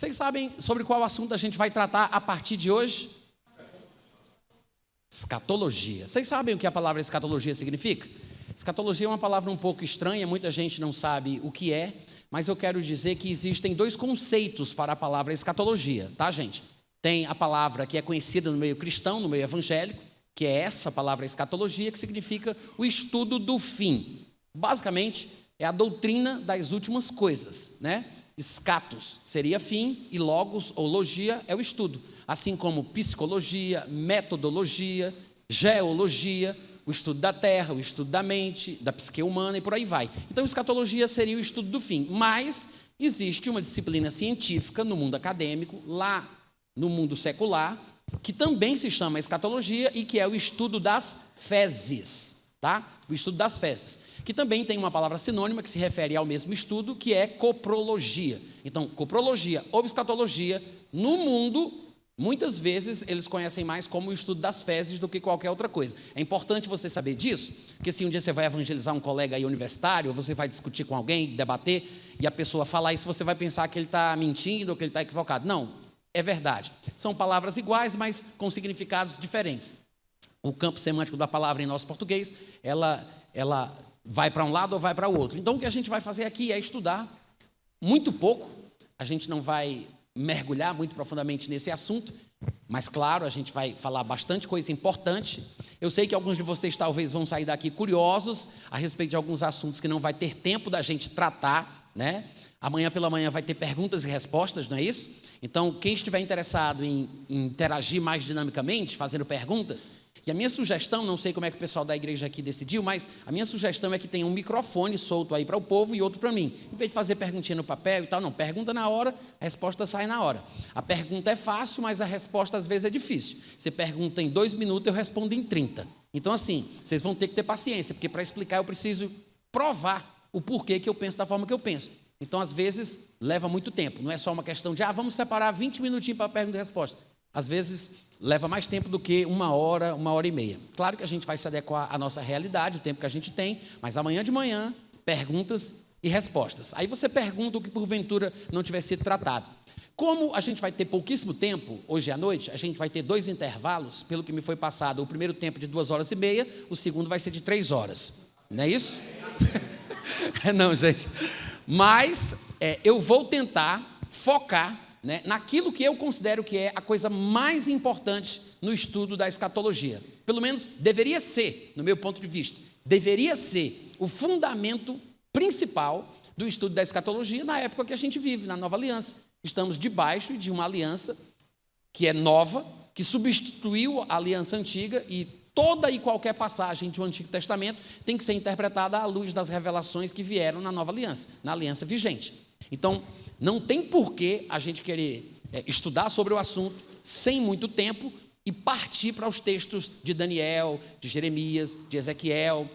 Vocês sabem sobre qual assunto a gente vai tratar a partir de hoje? Escatologia. Vocês sabem o que a palavra escatologia significa? Escatologia é uma palavra um pouco estranha, muita gente não sabe o que é, mas eu quero dizer que existem dois conceitos para a palavra escatologia, tá, gente? Tem a palavra que é conhecida no meio cristão, no meio evangélico, que é essa palavra escatologia, que significa o estudo do fim. Basicamente, é a doutrina das últimas coisas, né? Escatos seria fim e logos ou logia é o estudo, assim como psicologia, metodologia, geologia, o estudo da terra, o estudo da mente, da psique humana e por aí vai. Então, escatologia seria o estudo do fim, mas existe uma disciplina científica no mundo acadêmico, lá no mundo secular, que também se chama escatologia e que é o estudo das fezes, tá? O estudo das fezes, que também tem uma palavra sinônima que se refere ao mesmo estudo, que é coprologia. Então, coprologia ou escatologia, no mundo, muitas vezes eles conhecem mais como o estudo das fezes do que qualquer outra coisa. É importante você saber disso, porque se um dia você vai evangelizar um colega aí universitário, ou você vai discutir com alguém, debater, e a pessoa falar isso, você vai pensar que ele está mentindo ou que ele está equivocado. Não, é verdade. São palavras iguais, mas com significados diferentes. O campo semântico da palavra em nosso português, ela vai para um lado ou vai para o outro. Então, o que a gente vai fazer aqui é estudar muito pouco, a gente não vai mergulhar muito profundamente nesse assunto, mas, claro, a gente vai falar bastante coisa importante. Eu sei que alguns de vocês talvez vão sair daqui curiosos a respeito de alguns assuntos que não vai ter tempo da gente tratar, né? Amanhã pela manhã vai ter perguntas e respostas, não é isso? Então, quem estiver interessado em interagir mais dinamicamente, fazendo perguntas, e a minha sugestão, não sei como é que o pessoal da igreja aqui decidiu, mas a minha sugestão é que tenha um microfone solto aí para o povo e outro para mim. Em vez de fazer perguntinha no papel e tal, não, pergunta na hora, a resposta sai na hora. A pergunta é fácil, mas a resposta às vezes é difícil. Você pergunta em 2 minutos, eu respondo em 30. Então, assim, vocês vão ter que ter paciência, porque para explicar eu preciso provar o porquê que eu penso da forma que eu penso. Então, às vezes, leva muito tempo. Não é só uma questão de, vamos separar 20 minutinhos para pergunta e resposta. Às vezes, leva mais tempo do que 1 hora, 1h30. Claro que a gente vai se adequar à nossa realidade, o tempo que a gente tem, mas amanhã de manhã, perguntas e respostas. Aí você pergunta o que, porventura, não tiver sido tratado. Como a gente vai ter pouquíssimo tempo, hoje à noite, a gente vai ter 2 intervalos, pelo que me foi passado, o primeiro tempo de 2h30, o segundo vai ser de 3 horas. Não é isso? Não, gente. Mas eu vou tentar focar, né, naquilo que eu considero que é a coisa mais importante no estudo da escatologia. Pelo menos deveria ser, no meu ponto de vista, deveria ser o fundamento principal do estudo da escatologia na época que a gente vive, na nova aliança. Estamos debaixo de uma aliança que é nova, que substituiu a aliança antiga e toda e qualquer passagem do Antigo Testamento tem que ser interpretada à luz das revelações que vieram na nova aliança, na aliança vigente. Então, não tem porquê a gente querer estudar sobre o assunto sem muito tempo e partir para os textos de Daniel, de Jeremias, de Ezequiel,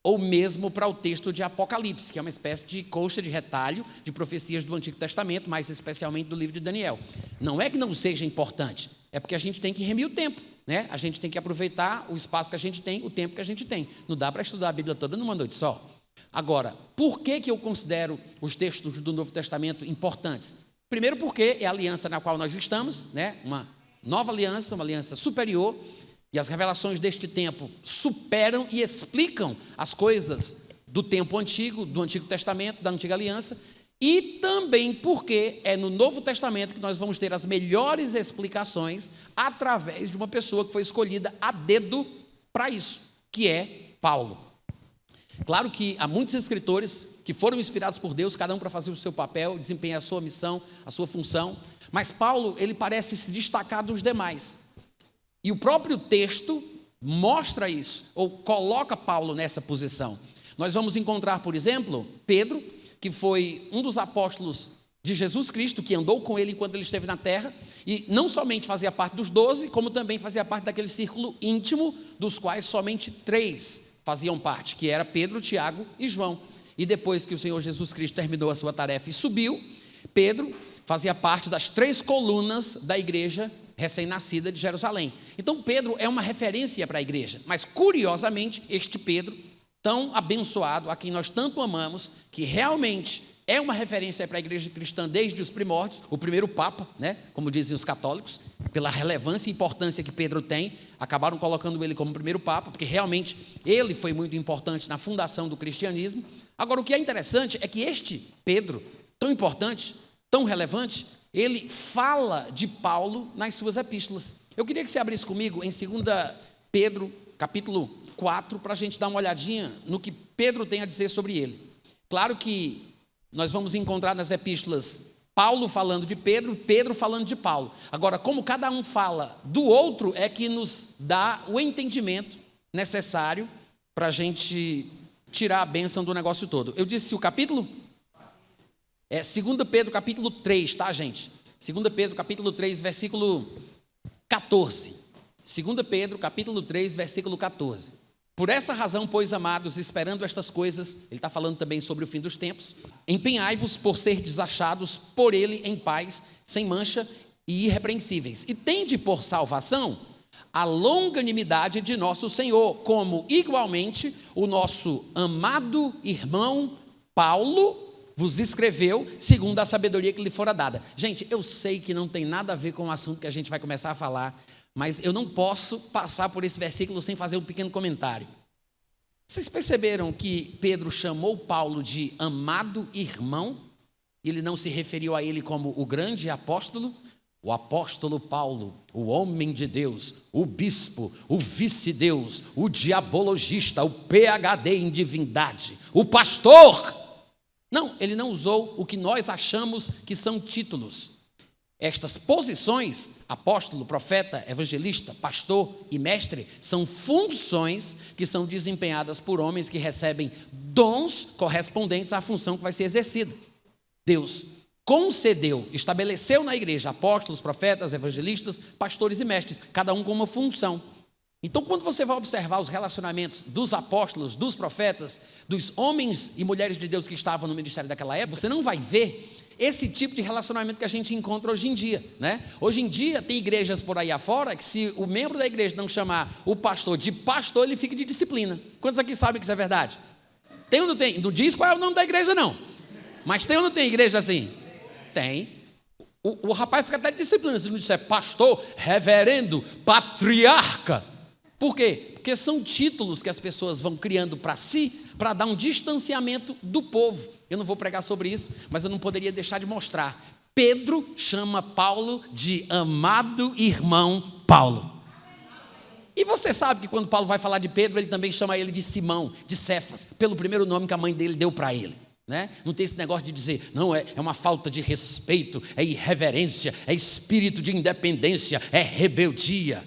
ou mesmo para o texto de Apocalipse, que é uma espécie de coxa de retalho de profecias do Antigo Testamento, mais especialmente do livro de Daniel. Não é que não seja importante, é porque a gente tem que remir o tempo, né? A gente tem que aproveitar o espaço que a gente tem, o tempo que a gente tem. Não dá para estudar a Bíblia toda numa noite só. Agora, por que eu considero os textos do Novo Testamento importantes? Primeiro porque é a aliança na qual nós estamos, né? Uma nova aliança, uma aliança superior, e as revelações deste tempo superam e explicam as coisas do tempo antigo, do Antigo Testamento, da Antiga Aliança, e também porque é no Novo Testamento que nós vamos ter as melhores explicações através de uma pessoa que foi escolhida a dedo para isso, que é Paulo. Claro que há muitos escritores que foram inspirados por Deus, cada um para fazer o seu papel, desempenhar a sua missão, a sua função, mas Paulo, ele parece se destacar dos demais. E o próprio texto mostra isso, ou coloca Paulo nessa posição. Nós vamos encontrar, por exemplo, Pedro, que foi um dos apóstolos de Jesus Cristo, que andou com ele enquanto ele esteve na terra, e não somente fazia parte dos 12, como também fazia parte daquele círculo íntimo, dos quais somente 3 faziam parte, que era Pedro, Tiago e João. E depois que o Senhor Jesus Cristo terminou a sua tarefa e subiu, Pedro fazia parte das 3 colunas da igreja recém-nascida de Jerusalém. Então Pedro é uma referência para a igreja, mas curiosamente este Pedro, tão abençoado, a quem nós tanto amamos, que realmente é uma referência para a igreja cristã desde os primórdios, o primeiro papa, né, como dizem os católicos, pela relevância e importância que Pedro tem, acabaram colocando ele como primeiro papa, porque realmente ele foi muito importante na fundação do cristianismo. Agora, o que é interessante é que este Pedro, tão importante, tão relevante, ele fala de Paulo nas suas epístolas. Eu queria que você abrisse comigo em 2 Pedro, capítulo 4, para a gente dar uma olhadinha no que Pedro tem a dizer sobre ele. Claro que nós vamos encontrar nas epístolas Paulo falando de Pedro, Pedro falando de Paulo. Agora, como cada um fala do outro, é que nos dá o entendimento necessário para a gente tirar a bênção do negócio todo. Eu disse o capítulo? É 2 Pedro, capítulo 3, tá, gente? 2 Pedro, capítulo 3, versículo 14. 2 Pedro, capítulo 3, versículo 14. Por essa razão, pois, amados, esperando estas coisas, ele está falando também sobre o fim dos tempos, empenhai-vos por ser desachados por ele em paz, sem mancha e irrepreensíveis. E tende por salvação a longanimidade de nosso Senhor, como igualmente o nosso amado irmão Paulo vos escreveu, segundo a sabedoria que lhe fora dada. Gente, eu sei que não tem nada a ver com o assunto que a gente vai começar a falar, mas eu não posso passar por esse versículo sem fazer um pequeno comentário. Vocês perceberam que Pedro chamou Paulo de amado irmão? Ele não se referiu a ele como o grande apóstolo? O apóstolo Paulo, o homem de Deus, o bispo, o vice-deus, o diabologista, o PhD em divindade, o pastor. Não, ele não usou o que nós achamos que são títulos. Estas posições, apóstolo, profeta, evangelista, pastor e mestre, são funções que são desempenhadas por homens que recebem dons correspondentes à função que vai ser exercida. Deus concedeu, estabeleceu na igreja apóstolos, profetas, evangelistas, pastores e mestres, cada um com uma função. Então, quando você vai observar os relacionamentos dos apóstolos, dos profetas, dos homens e mulheres de Deus que estavam no ministério daquela época, você não vai ver esse tipo de relacionamento que a gente encontra hoje em dia, né? Hoje em dia tem igrejas por aí afora que, se o membro da igreja não chamar o pastor de pastor, ele fica de disciplina. Quantos aqui sabem que isso é verdade? Tem ou não tem? Não diz qual é o nome da igreja, não. Mas tem ou não tem igreja assim? Tem. O rapaz fica até de disciplina se não disser pastor, reverendo, patriarca. Por quê? Porque são títulos que as pessoas vão criando para si, para dar um distanciamento do povo. Eu não vou pregar sobre isso, mas eu não poderia deixar de mostrar. Pedro chama Paulo de amado irmão Paulo. E você sabe que quando Paulo vai falar de Pedro, ele também chama ele de Simão, de Cefas, pelo primeiro nome que a mãe dele deu para ele. Né? Não tem esse negócio de dizer, não, é uma falta de respeito, é irreverência, é espírito de independência, é rebeldia.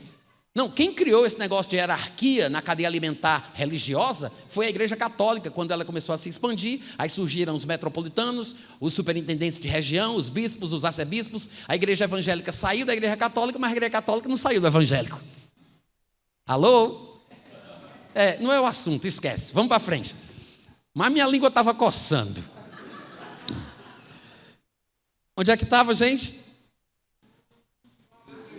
Não, quem criou esse negócio de hierarquia na cadeia alimentar religiosa foi a Igreja Católica, quando ela começou a se expandir. Aí surgiram os metropolitanos, os superintendentes de região, os bispos, os arcebispos. A Igreja Evangélica saiu da Igreja Católica, mas a Igreja Católica não saiu do evangélico. Alô? Não é o assunto, esquece, vamos para frente. Mas minha língua estava coçando. Onde é que estava, gente?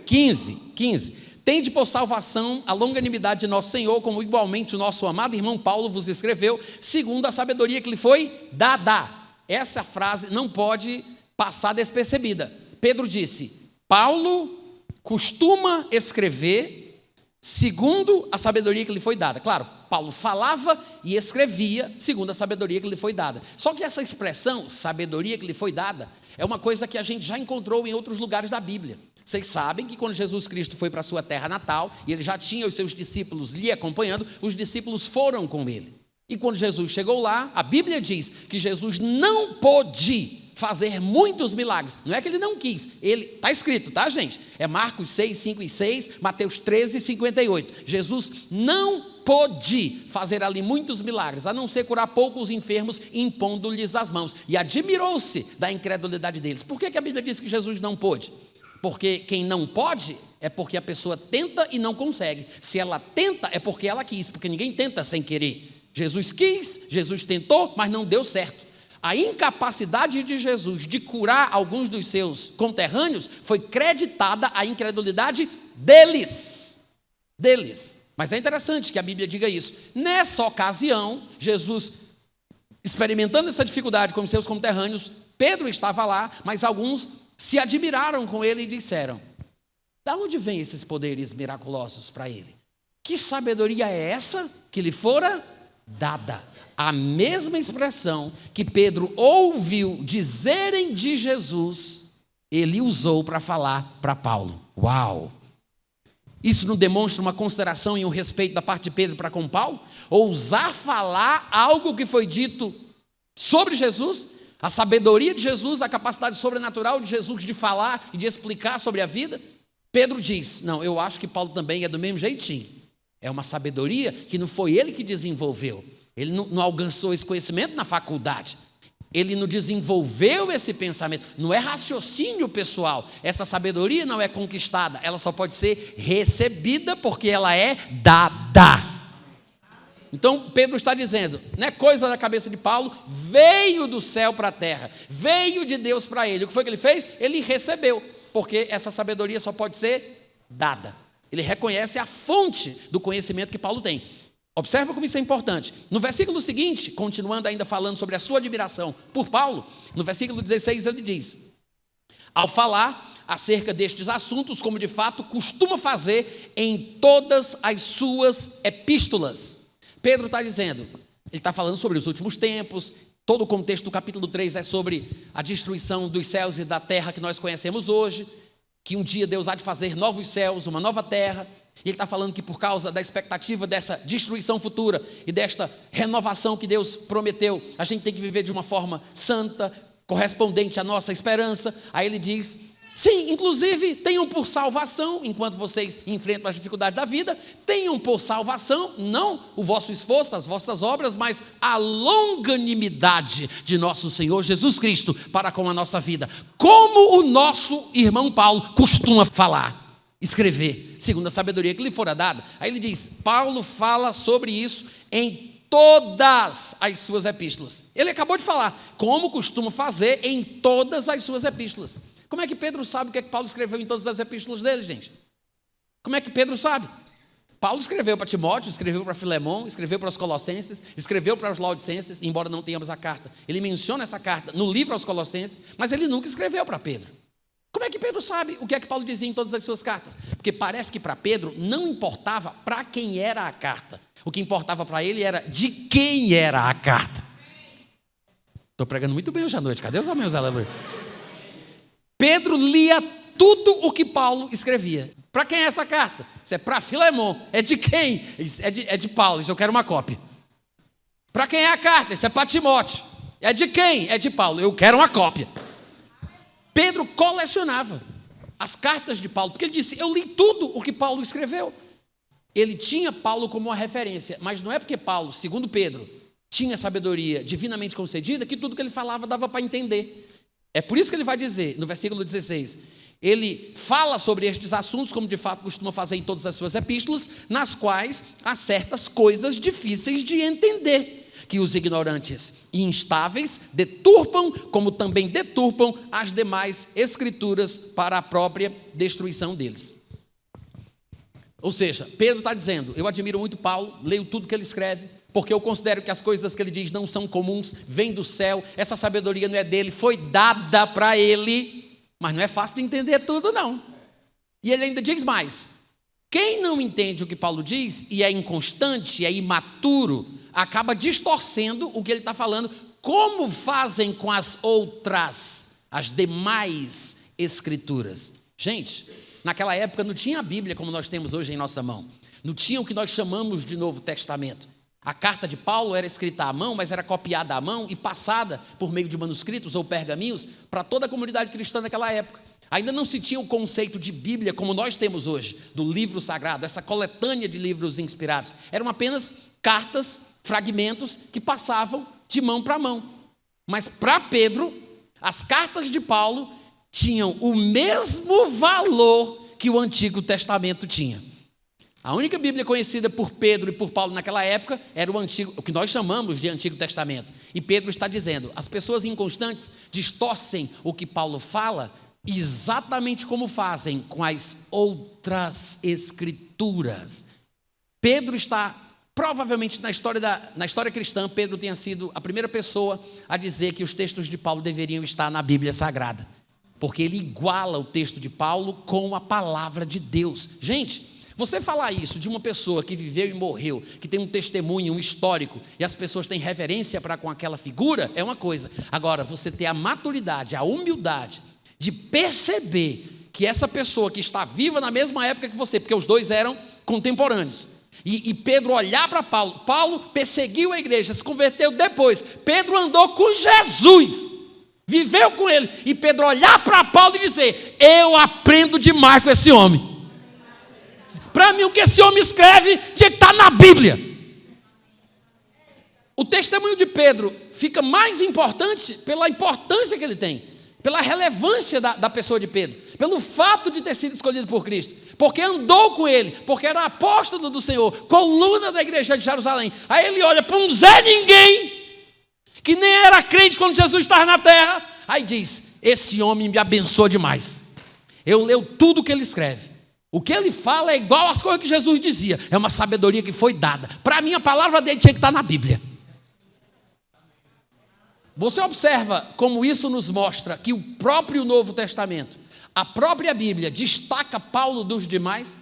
15. Tende por salvação a longanimidade de nosso Senhor, como igualmente o nosso amado irmão Paulo vos escreveu, segundo a sabedoria que lhe foi dada. Essa frase não pode passar despercebida. Pedro disse, Paulo costuma escrever segundo a sabedoria que lhe foi dada. Claro, Paulo falava e escrevia segundo a sabedoria que lhe foi dada. Só que essa expressão, sabedoria que lhe foi dada, é uma coisa que a gente já encontrou em outros lugares da Bíblia. Vocês sabem que quando Jesus Cristo foi para a sua terra natal, e ele já tinha os seus discípulos lhe acompanhando, os discípulos foram com ele. E quando Jesus chegou lá, a Bíblia diz que Jesus não pôde fazer muitos milagres. Não é que ele não quis, está escrito, tá, gente? É Marcos 6, 5 e 6, Mateus 13, 58. Jesus não pôde fazer ali muitos milagres, a não ser curar poucos enfermos, impondo-lhes as mãos. E admirou-se da incredulidade deles. Por que a Bíblia diz que Jesus não pôde? Porque quem não pode é porque a pessoa tenta e não consegue. Se ela tenta é porque ela quis, porque ninguém tenta sem querer. Jesus quis, Jesus tentou, mas não deu certo. A incapacidade de Jesus de curar alguns dos seus conterrâneos foi creditada à incredulidade deles. Mas é interessante que a Bíblia diga isso. Nessa ocasião, Jesus experimentando essa dificuldade com seus conterrâneos, Pedro estava lá, mas alguns se admiraram com ele e disseram: de onde vêm esses poderes miraculosos para ele? Que sabedoria é essa que lhe fora dada? A mesma expressão que Pedro ouviu dizerem de Jesus, ele usou para falar para Paulo. Uau! Isso não demonstra uma consideração e um respeito da parte de Pedro para com Paulo? Ousar falar algo que foi dito sobre Jesus, a sabedoria de Jesus, a capacidade sobrenatural de Jesus de falar e de explicar sobre a vida. Pedro diz: não, eu acho que Paulo também é do mesmo jeitinho. É uma sabedoria que não foi ele que desenvolveu. Ele não alcançou esse conhecimento na faculdade. Ele não desenvolveu esse pensamento. Não é raciocínio pessoal. Essa sabedoria não é conquistada. Ela só pode ser recebida porque ela é dada. Então Pedro está dizendo, não é coisa da cabeça de Paulo, veio do céu para a terra, veio de Deus para ele. O que foi que ele fez? Ele recebeu, porque essa sabedoria só pode ser dada. Ele reconhece a fonte do conhecimento que Paulo tem. Observa como isso é importante. No versículo seguinte, continuando ainda falando sobre a sua admiração por Paulo, no versículo 16 ele diz: ao falar acerca destes assuntos, como de fato costuma fazer em todas as suas epístolas. Pedro está dizendo, ele está falando sobre os últimos tempos, todo o contexto do capítulo 3 é sobre a destruição dos céus e da terra que nós conhecemos hoje, que um dia Deus há de fazer novos céus, uma nova terra. E ele está falando que por causa da expectativa dessa destruição futura e desta renovação que Deus prometeu, a gente tem que viver de uma forma santa, correspondente à nossa esperança. Aí ele diz: sim, inclusive tenham por salvação, enquanto vocês enfrentam as dificuldades da vida, tenham por salvação, não o vosso esforço, as vossas obras, mas a longanimidade de nosso Senhor Jesus Cristo para com a nossa vida. Como o nosso irmão Paulo costuma falar, escrever, segundo a sabedoria que lhe fora dada. Aí ele diz, Paulo fala sobre isso em todas as suas epístolas. Ele acabou de falar, como costuma fazer em todas as suas epístolas. Como é que Pedro sabe o que é que Paulo escreveu em todas as epístolas dele, gente? Como é que Pedro sabe? Paulo escreveu para Timóteo, escreveu para Filemão, escreveu para os Colossenses, escreveu para os Laodicenses, embora não tenhamos a carta. Ele menciona essa carta no livro aos Colossenses, mas ele nunca escreveu para Pedro. Como é que Pedro sabe o que é que Paulo dizia em todas as suas cartas? Porque parece que para Pedro não importava para quem era a carta. O que importava para ele era de quem era a carta. Estou pregando muito bem hoje à noite. Cadê os amigos? Aleluia. Pedro lia tudo o que Paulo escrevia. Para quem é essa carta? Isso é para Filemão. É de quem? É de Paulo. Isso eu quero uma cópia. Para quem é a carta? Isso é para Timóteo. É de quem? É de Paulo. Eu quero uma cópia. Pedro colecionava as cartas de Paulo, porque ele disse, eu li tudo o que Paulo escreveu. Ele tinha Paulo como uma referência, mas não é porque Paulo, segundo Pedro, tinha sabedoria divinamente concedida, que tudo que ele falava dava para entender. É por isso que ele vai dizer, no versículo 16, ele fala sobre estes assuntos, como de fato costuma fazer em todas as suas epístolas, nas quais há certas coisas difíceis de entender, que os ignorantes e instáveis deturpam, como também deturpam as demais escrituras para a própria destruição deles. Ou seja, Pedro está dizendo, eu admiro muito Paulo, leio tudo que ele escreve, porque eu considero que as coisas que ele diz não são comuns, vêm do céu, essa sabedoria não é dele, foi dada para ele, mas não é fácil de entender tudo não. E ele ainda diz mais, quem não entende o que Paulo diz, e é inconstante, é imaturo, acaba distorcendo o que ele está falando, como fazem com as outras, as demais escrituras. Gente, naquela época não tinha a Bíblia como nós temos hoje em nossa mão, não tinha o que nós chamamos de Novo Testamento. A carta de Paulo era escrita à mão, mas era copiada à mão e passada por meio de manuscritos ou pergaminhos para toda a comunidade cristã naquela época. Ainda não se tinha o conceito de Bíblia como nós temos hoje, do livro sagrado, essa coletânea de livros inspirados. Eram apenas cartas, fragmentos que passavam de mão para mão. Mas para Pedro, as cartas de Paulo tinham o mesmo valor que o Antigo Testamento tinha. A única Bíblia conhecida por Pedro e por Paulo naquela época era o que nós chamamos de Antigo Testamento. E Pedro está dizendo, as pessoas inconstantes distorcem o que Paulo fala exatamente como fazem com as outras escrituras. Pedro está Provavelmente na história cristã, Pedro tenha sido a primeira pessoa a dizer que os textos de Paulo deveriam estar na Bíblia Sagrada, porque ele iguala o texto de Paulo com a palavra de Deus. Gente, você falar isso de uma pessoa que viveu e morreu, que tem um testemunho, um histórico, e as pessoas têm reverência para com aquela figura, é uma coisa. Agora, você ter a maturidade, a humildade de perceber que essa pessoa que está viva na mesma época que você, porque os dois eram contemporâneos, e Pedro olhar para Paulo, Paulo perseguiu a igreja, se converteu depois, Pedro andou com Jesus, viveu com ele, e Pedro olhar para Paulo e dizer: eu aprendo demais com esse homem. Para mim, o que esse homem escreve tinha que estar na Bíblia. O testemunho de Pedro fica mais importante pela importância que ele tem, pela relevância da pessoa de Pedro, pelo fato de ter sido escolhido por Cristo, porque andou com ele, porque era apóstolo do Senhor, coluna da igreja de Jerusalém. Aí ele olha para um Zé Ninguém, que nem era crente quando Jesus estava na terra, aí diz: esse homem me abençoa demais, eu leio tudo o que ele escreve, o que ele fala é igual às coisas que Jesus dizia, é uma sabedoria que foi dada. Para mim, a palavra dele tinha que estar na Bíblia. Você observa como isso nos mostra que o próprio Novo Testamento, a própria Bíblia, destaca Paulo dos demais?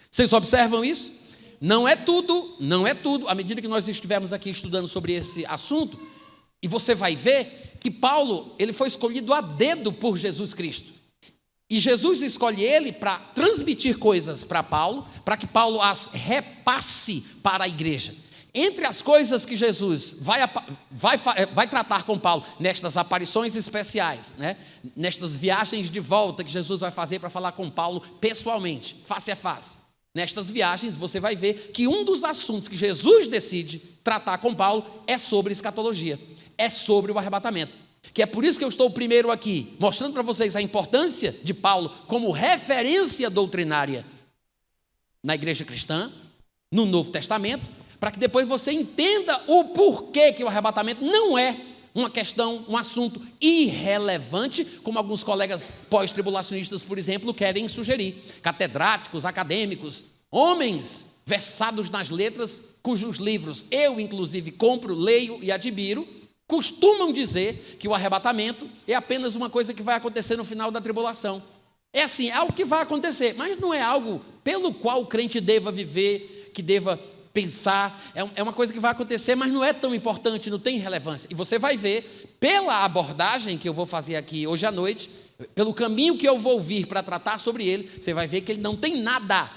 Vocês observam isso? Não é tudo, à medida que nós estivermos aqui estudando sobre esse assunto, e você vai ver que Paulo, ele foi escolhido a dedo por Jesus Cristo. E Jesus escolhe ele para transmitir coisas para Paulo, para que Paulo as repasse para a igreja. Entre as coisas que Jesus vai tratar com Paulo, nestas aparições especiais, né? Nestas viagens de volta que Jesus vai fazer para falar com Paulo pessoalmente, face a face. Nestas viagens você vai ver que um dos assuntos que Jesus decide tratar com Paulo é sobre escatologia, é sobre o arrebatamento. Que é por isso que eu estou primeiro aqui, mostrando para vocês a importância de Paulo como referência doutrinária na igreja cristã, no Novo Testamento, para que depois você entenda o porquê que o arrebatamento não é uma questão, um assunto irrelevante, como alguns colegas pós-tribulacionistas, por exemplo, querem sugerir. Catedráticos, acadêmicos, homens versados nas letras, cujos livros eu, inclusive, compro, leio e admiro, costumam dizer que o arrebatamento é apenas uma coisa que vai acontecer no final da tribulação. É assim, é algo que vai acontecer, mas não é algo pelo qual o crente deva viver, que deva pensar, é uma coisa que vai acontecer, mas não é tão importante, não tem relevância. E você vai ver, pela abordagem que eu vou fazer aqui hoje à noite, pelo caminho que eu vou vir para tratar sobre ele, você vai ver que ele não tem nada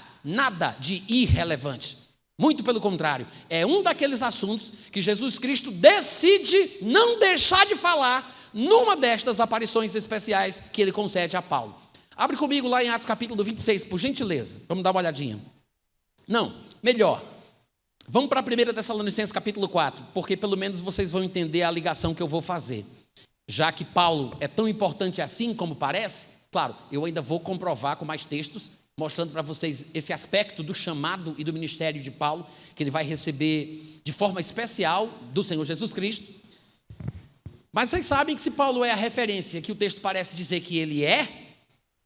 de irrelevante. Muito pelo contrário, é um daqueles assuntos que Jesus Cristo decide não deixar de falar numa destas aparições especiais que ele concede a Paulo. Abre comigo lá em Atos capítulo 26, por gentileza, vamos dar uma olhadinha. Não, melhor, vamos para 1 Tessalonicenses capítulo 4, porque pelo menos vocês vão entender a ligação que eu vou fazer. Já que Paulo é tão importante assim como parece, claro, eu ainda vou comprovar com mais textos, mostrando para vocês esse aspecto do chamado e do ministério de Paulo, que ele vai receber de forma especial do Senhor Jesus Cristo. Mas vocês sabem que se Paulo é a referência que o texto parece dizer que ele é,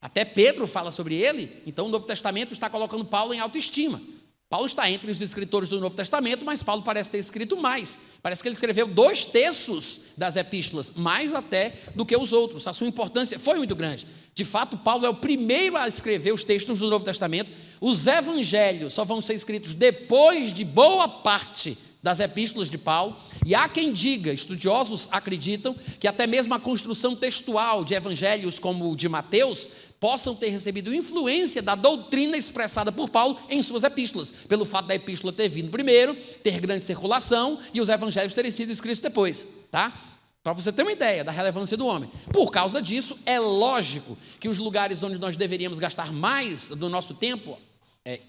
até Pedro fala sobre ele, então o Novo Testamento está colocando Paulo em autoestima. Paulo está entre os escritores do Novo Testamento, mas Paulo parece ter escrito mais. Parece que ele escreveu 2/3 das epístolas, mais até do que os outros. A sua importância foi muito grande. De fato, Paulo é o primeiro a escrever os textos do Novo Testamento. Os evangelhos só vão ser escritos depois de boa parte das epístolas de Paulo. E há quem diga, estudiosos acreditam, que até mesmo a construção textual de evangelhos como o de Mateus possam ter recebido influência da doutrina expressada por Paulo em suas epístolas, pelo fato da epístola ter vindo primeiro, ter grande circulação e os evangelhos terem sido escritos depois, tá? Para você ter uma ideia da relevância do homem. Por causa disso, é lógico que os lugares onde nós deveríamos gastar mais do nosso tempo,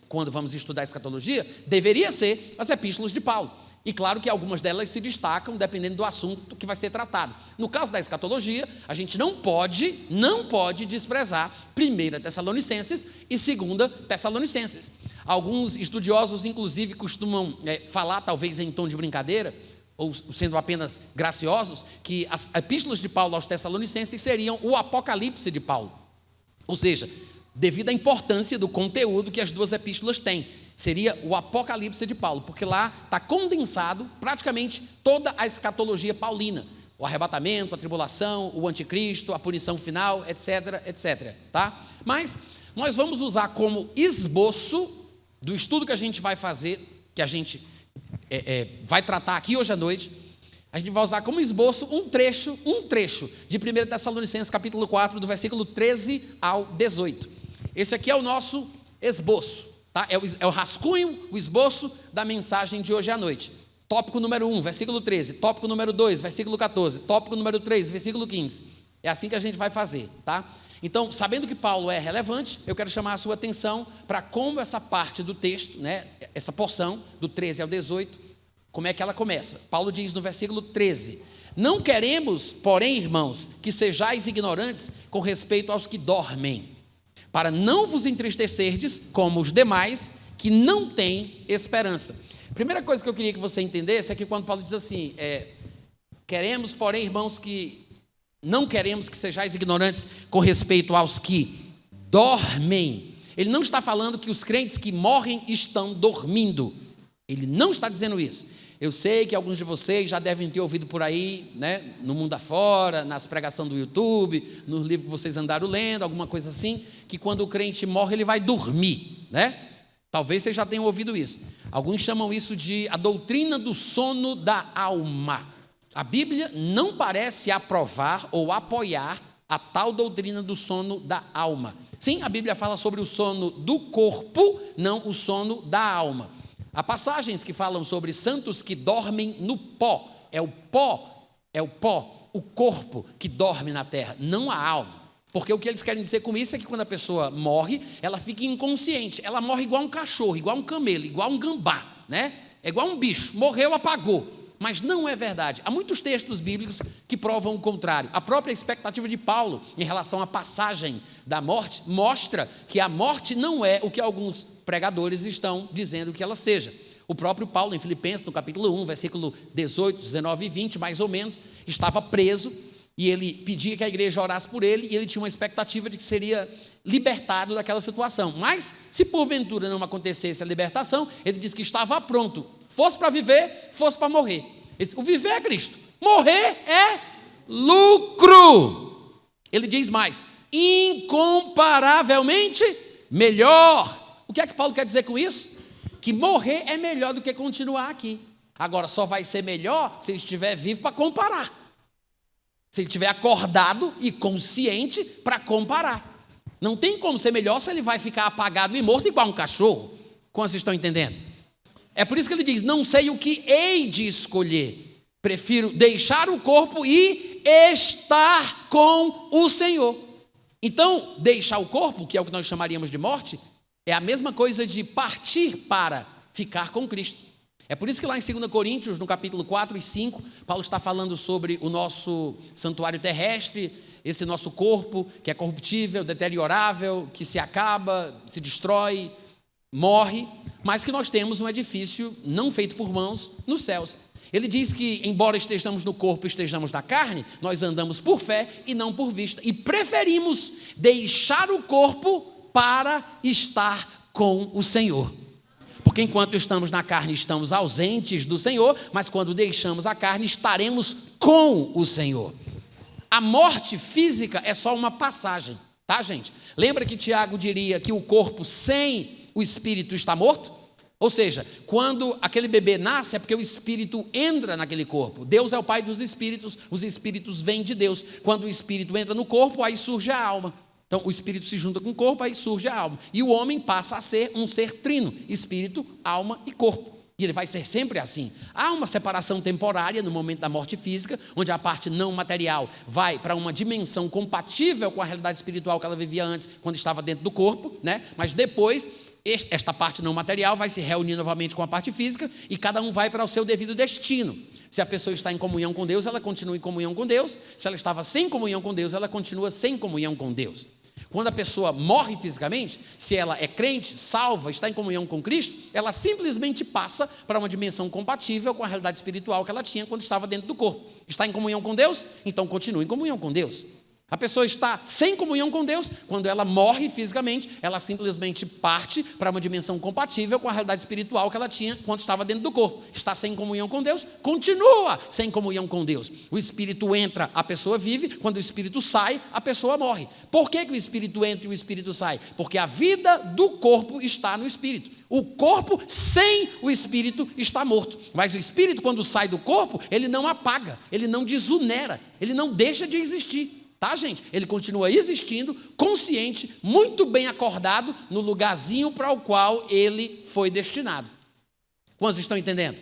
quando vamos estudar escatologia, deveria ser as epístolas de Paulo. E claro que algumas delas se destacam dependendo do assunto que vai ser tratado. No caso da escatologia, a gente não pode desprezar 1 Tessalonicenses e 2 Tessalonicenses. Alguns estudiosos, inclusive, costumam falar, talvez em tom de brincadeira, ou sendo apenas graciosos, que as epístolas de Paulo aos Tessalonicenses seriam o Apocalipse de Paulo. Ou seja, devido à importância do conteúdo que as duas epístolas têm. Seria o Apocalipse de Paulo, porque lá está condensado praticamente toda a escatologia paulina. O arrebatamento, a tribulação, o anticristo, a punição final, etc, etc. Tá? Mas nós vamos usar como esboço do estudo que a gente vai fazer, que a gente vai tratar aqui hoje à noite, a gente vai usar como esboço um trecho de 1 Tessalonicenses capítulo 4, do versículo 13 ao 18. Esse aqui é o nosso esboço. Tá? É o rascunho, o esboço da mensagem de hoje à noite. Tópico número 1, versículo 13. Tópico número 2, versículo 14. Tópico número 3, versículo 15. É assim que a gente vai fazer, tá? Então, sabendo que Paulo é relevante, eu quero chamar a sua atenção para como essa parte do texto, né, essa porção, do 13 ao 18, como é que ela começa. Paulo diz no versículo 13: não queremos, porém, irmãos, que sejais ignorantes com respeito aos que dormem, para não vos entristecerdes como os demais que não têm esperança. Primeira coisa que eu queria que você entendesse é que quando Paulo diz assim, queremos, porém, irmãos, que não queremos que sejais ignorantes com respeito aos que dormem. Ele não está falando que os crentes que morrem estão dormindo. Ele não está dizendo isso. Eu sei que alguns de vocês já devem ter ouvido por aí, né, no mundo afora, nas pregações do YouTube, nos livros que vocês andaram lendo, alguma coisa assim, que quando o crente morre ele vai dormir, né? Talvez vocês já tenham ouvido isso. Alguns chamam isso de a doutrina do sono da alma. A Bíblia não parece aprovar ou apoiar a tal doutrina do sono da alma. Sim, a Bíblia fala sobre o sono do corpo, não o sono da alma. Há passagens que falam sobre santos que dormem no pó. É o pó, o corpo que dorme na terra, não a alma. Porque o que eles querem dizer com isso é que quando a pessoa morre, ela fica inconsciente. Ela morre igual um cachorro, igual um camelo, igual um gambá, né? É igual um bicho, morreu, apagou. Mas não é verdade. Há muitos textos bíblicos que provam o contrário. A própria expectativa de Paulo em relação à passagem da morte mostra que a morte não é o que alguns pregadores estão dizendo que ela seja. O próprio Paulo, em Filipenses, no capítulo 1, versículo 18, 19 e 20, mais ou menos, estava preso e ele pedia que a igreja orasse por ele e ele tinha uma expectativa de que seria libertado daquela situação. Mas, se porventura não acontecesse a libertação, ele disse que estava pronto. Fosse para viver, fosse para morrer. O viver é Cristo, morrer é lucro. Ele diz mais, incomparavelmente melhor. O que é que Paulo quer dizer com isso? Que morrer é melhor do que continuar aqui. Agora, só vai ser melhor se ele estiver vivo para comparar. Se ele estiver acordado e consciente para comparar. Não tem como ser melhor se ele vai ficar apagado e morto igual um cachorro. Como vocês estão entendendo? É por isso que ele diz, não sei o que hei de escolher, prefiro deixar o corpo e estar com o Senhor. Então, deixar o corpo, que é o que nós chamaríamos de morte, é a mesma coisa de partir para ficar com Cristo. É por isso que lá em 2 Coríntios, no capítulo 4 e 5, Paulo está falando sobre o nosso santuário terrestre, esse nosso corpo que é corruptível, deteriorável, que se acaba, se destrói, morre, mas que nós temos um edifício não feito por mãos nos céus. Ele diz que, embora estejamos no corpo e estejamos na carne, nós andamos por fé e não por vista, e preferimos deixar o corpo para estar com o Senhor. Porque enquanto estamos na carne, estamos ausentes do Senhor, mas quando deixamos a carne, estaremos com o Senhor. A morte física é só uma passagem, tá, gente? Lembra que Tiago diria que o corpo sem o espírito está morto? Ou seja, quando aquele bebê nasce é porque o espírito entra naquele corpo. Deus é o pai dos espíritos, os espíritos vêm de Deus. Quando o espírito entra no corpo, aí surge a alma. Então o espírito se junta com o corpo, aí surge a alma. E o homem passa a ser um ser trino, espírito, alma e corpo. E ele vai ser sempre assim. Há uma separação temporária no momento da morte física, onde a parte não material vai para uma dimensão compatível com a realidade espiritual que ela vivia antes, quando estava dentro do corpo, né? Mas depois esta parte não material vai se reunir novamente com a parte física e cada um vai para o seu devido destino. Se a pessoa está em comunhão com Deus, ela continua em comunhão com Deus. Se ela estava sem comunhão com Deus, ela continua sem comunhão com Deus. Quando a pessoa morre fisicamente, se ela é crente, salva, está em comunhão com Cristo, ela simplesmente passa para uma dimensão compatível com a realidade espiritual que ela tinha quando estava dentro do corpo. Está em comunhão com Deus? Então continua em comunhão com Deus. A pessoa está sem comunhão com Deus. Quando ela morre fisicamente, ela simplesmente parte para uma dimensão compatível com a realidade espiritual que ela tinha quando estava dentro do corpo. Está sem comunhão com Deus, continua sem comunhão com Deus. O espírito entra, a pessoa vive. Quando o espírito sai, a pessoa morre. Por que o espírito entra e o espírito sai? Porque a vida do corpo está no espírito. O corpo sem o espírito está morto. Mas o espírito, quando sai do corpo, ele não apaga, ele não desunera, ele não deixa de existir. Tá, gente? Ele continua existindo, consciente, muito bem acordado no lugarzinho para o qual ele foi destinado. Quantos estão entendendo?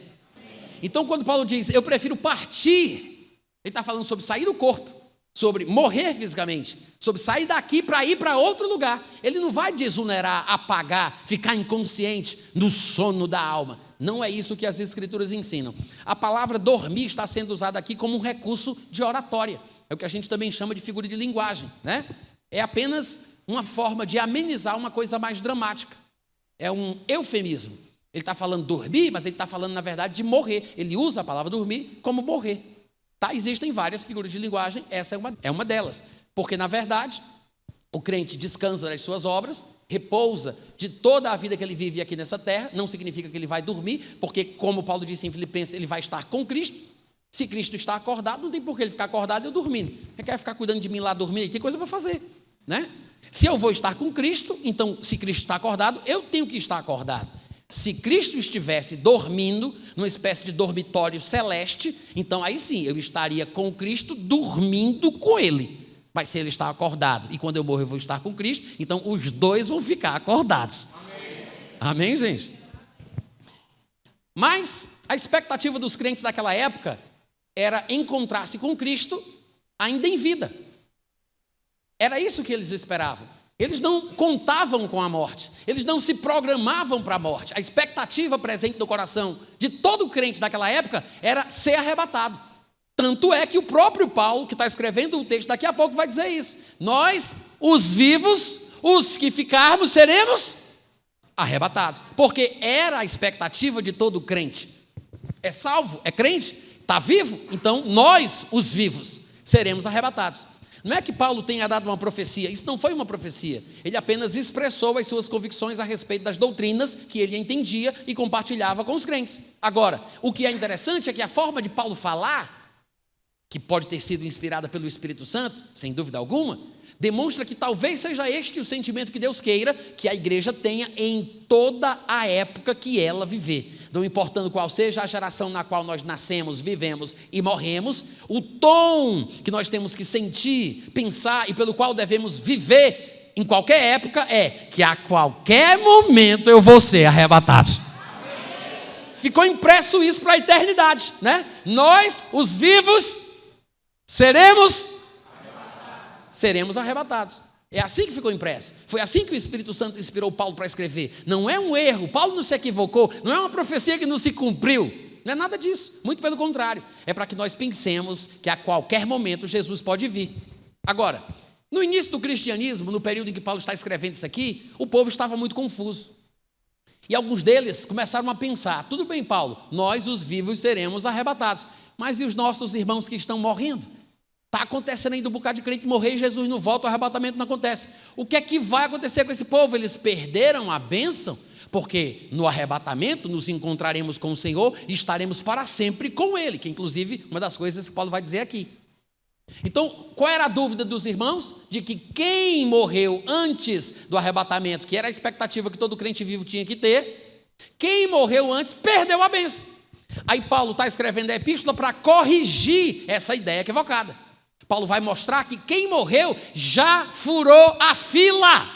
Então, quando Paulo diz, eu prefiro partir, ele está falando sobre sair do corpo, sobre morrer fisicamente, sobre sair daqui para ir para outro lugar. Ele não vai desunerar, apagar, ficar inconsciente no sono da alma. Não é isso que as Escrituras ensinam. A palavra dormir está sendo usada aqui como um recurso de oratória. É o que a gente também chama de figura de linguagem, né? É apenas uma forma de amenizar uma coisa mais dramática. É um eufemismo. Ele está falando dormir, mas ele está falando, na verdade, de morrer. Ele usa a palavra dormir como morrer. Tá? Existem várias figuras de linguagem, essa é uma delas. Porque, na verdade, o crente descansa das suas obras, repousa de toda a vida que ele vive aqui nessa terra. Não significa que ele vai dormir, porque, como Paulo disse em Filipenses, ele vai estar com Cristo. Se Cristo está acordado, não tem por que ele ficar acordado e eu dormindo. Ele quer ficar cuidando de mim lá dormir, que coisa para fazer, né? Se eu vou estar com Cristo, então, se Cristo está acordado, eu tenho que estar acordado. Se Cristo estivesse dormindo, numa espécie de dormitório celeste, então aí sim, eu estaria com Cristo dormindo com Ele. Mas se Ele está acordado, e quando eu morrer eu vou estar com Cristo, então os dois vão ficar acordados. Amém, Amém, gente? Mas a expectativa dos crentes daquela época era encontrar-se com Cristo ainda em vida. Era isso que eles esperavam. Eles não contavam com a morte, eles não se programavam para a morte. A expectativa presente no coração de todo crente daquela época era ser arrebatado. Tanto é que o próprio Paulo, que está escrevendo o texto daqui a pouco, vai dizer isso. Nós, os vivos, os que ficarmos, seremos arrebatados. Porque era a expectativa de todo crente. É salvo, é crente, está vivo, então nós, os vivos, seremos arrebatados. Não é que Paulo tenha dado uma profecia, isso não foi uma profecia. Ele apenas expressou as suas convicções a respeito das doutrinas que ele entendia e compartilhava com os crentes. Agora, o que é interessante é que a forma de Paulo falar, que pode ter sido inspirada pelo Espírito Santo, sem dúvida alguma, demonstra que talvez seja este o sentimento que Deus queira que a igreja tenha em toda a época que ela viver. Não importando qual seja a geração na qual nós nascemos, vivemos e morremos, o tom que nós temos que sentir, pensar e pelo qual devemos viver em qualquer época é que a qualquer momento eu vou ser arrebatado. Ficou impresso isso para a eternidade, né? Nós, os vivos, seremos arrebatados. É assim que ficou impresso. Foi assim que o Espírito Santo inspirou Paulo para escrever. Não é um erro, Paulo não se equivocou, não é uma profecia que não se cumpriu. Não é nada disso, muito pelo contrário. É para que nós pensemos que a qualquer momento Jesus pode vir. Agora, no início do cristianismo, no período em que Paulo está escrevendo isso aqui, o povo estava muito confuso. E alguns deles começaram a pensar, tudo bem, Paulo, nós os vivos seremos arrebatados, mas e os nossos irmãos que estão morrendo? Está acontecendo ainda um bocado de crente morrer e Jesus não volta, o arrebatamento não acontece. O que é que vai acontecer com esse povo? Eles perderam a bênção, porque no arrebatamento nos encontraremos com o Senhor e estaremos para sempre com Ele, que inclusive uma das coisas que Paulo vai dizer aqui. Então, qual era a dúvida dos irmãos? De que quem morreu antes do arrebatamento, que era a expectativa que todo crente vivo tinha que ter, quem morreu antes perdeu a bênção. Aí Paulo está escrevendo a epístola para corrigir essa ideia equivocada. Paulo vai mostrar que quem morreu já furou a fila.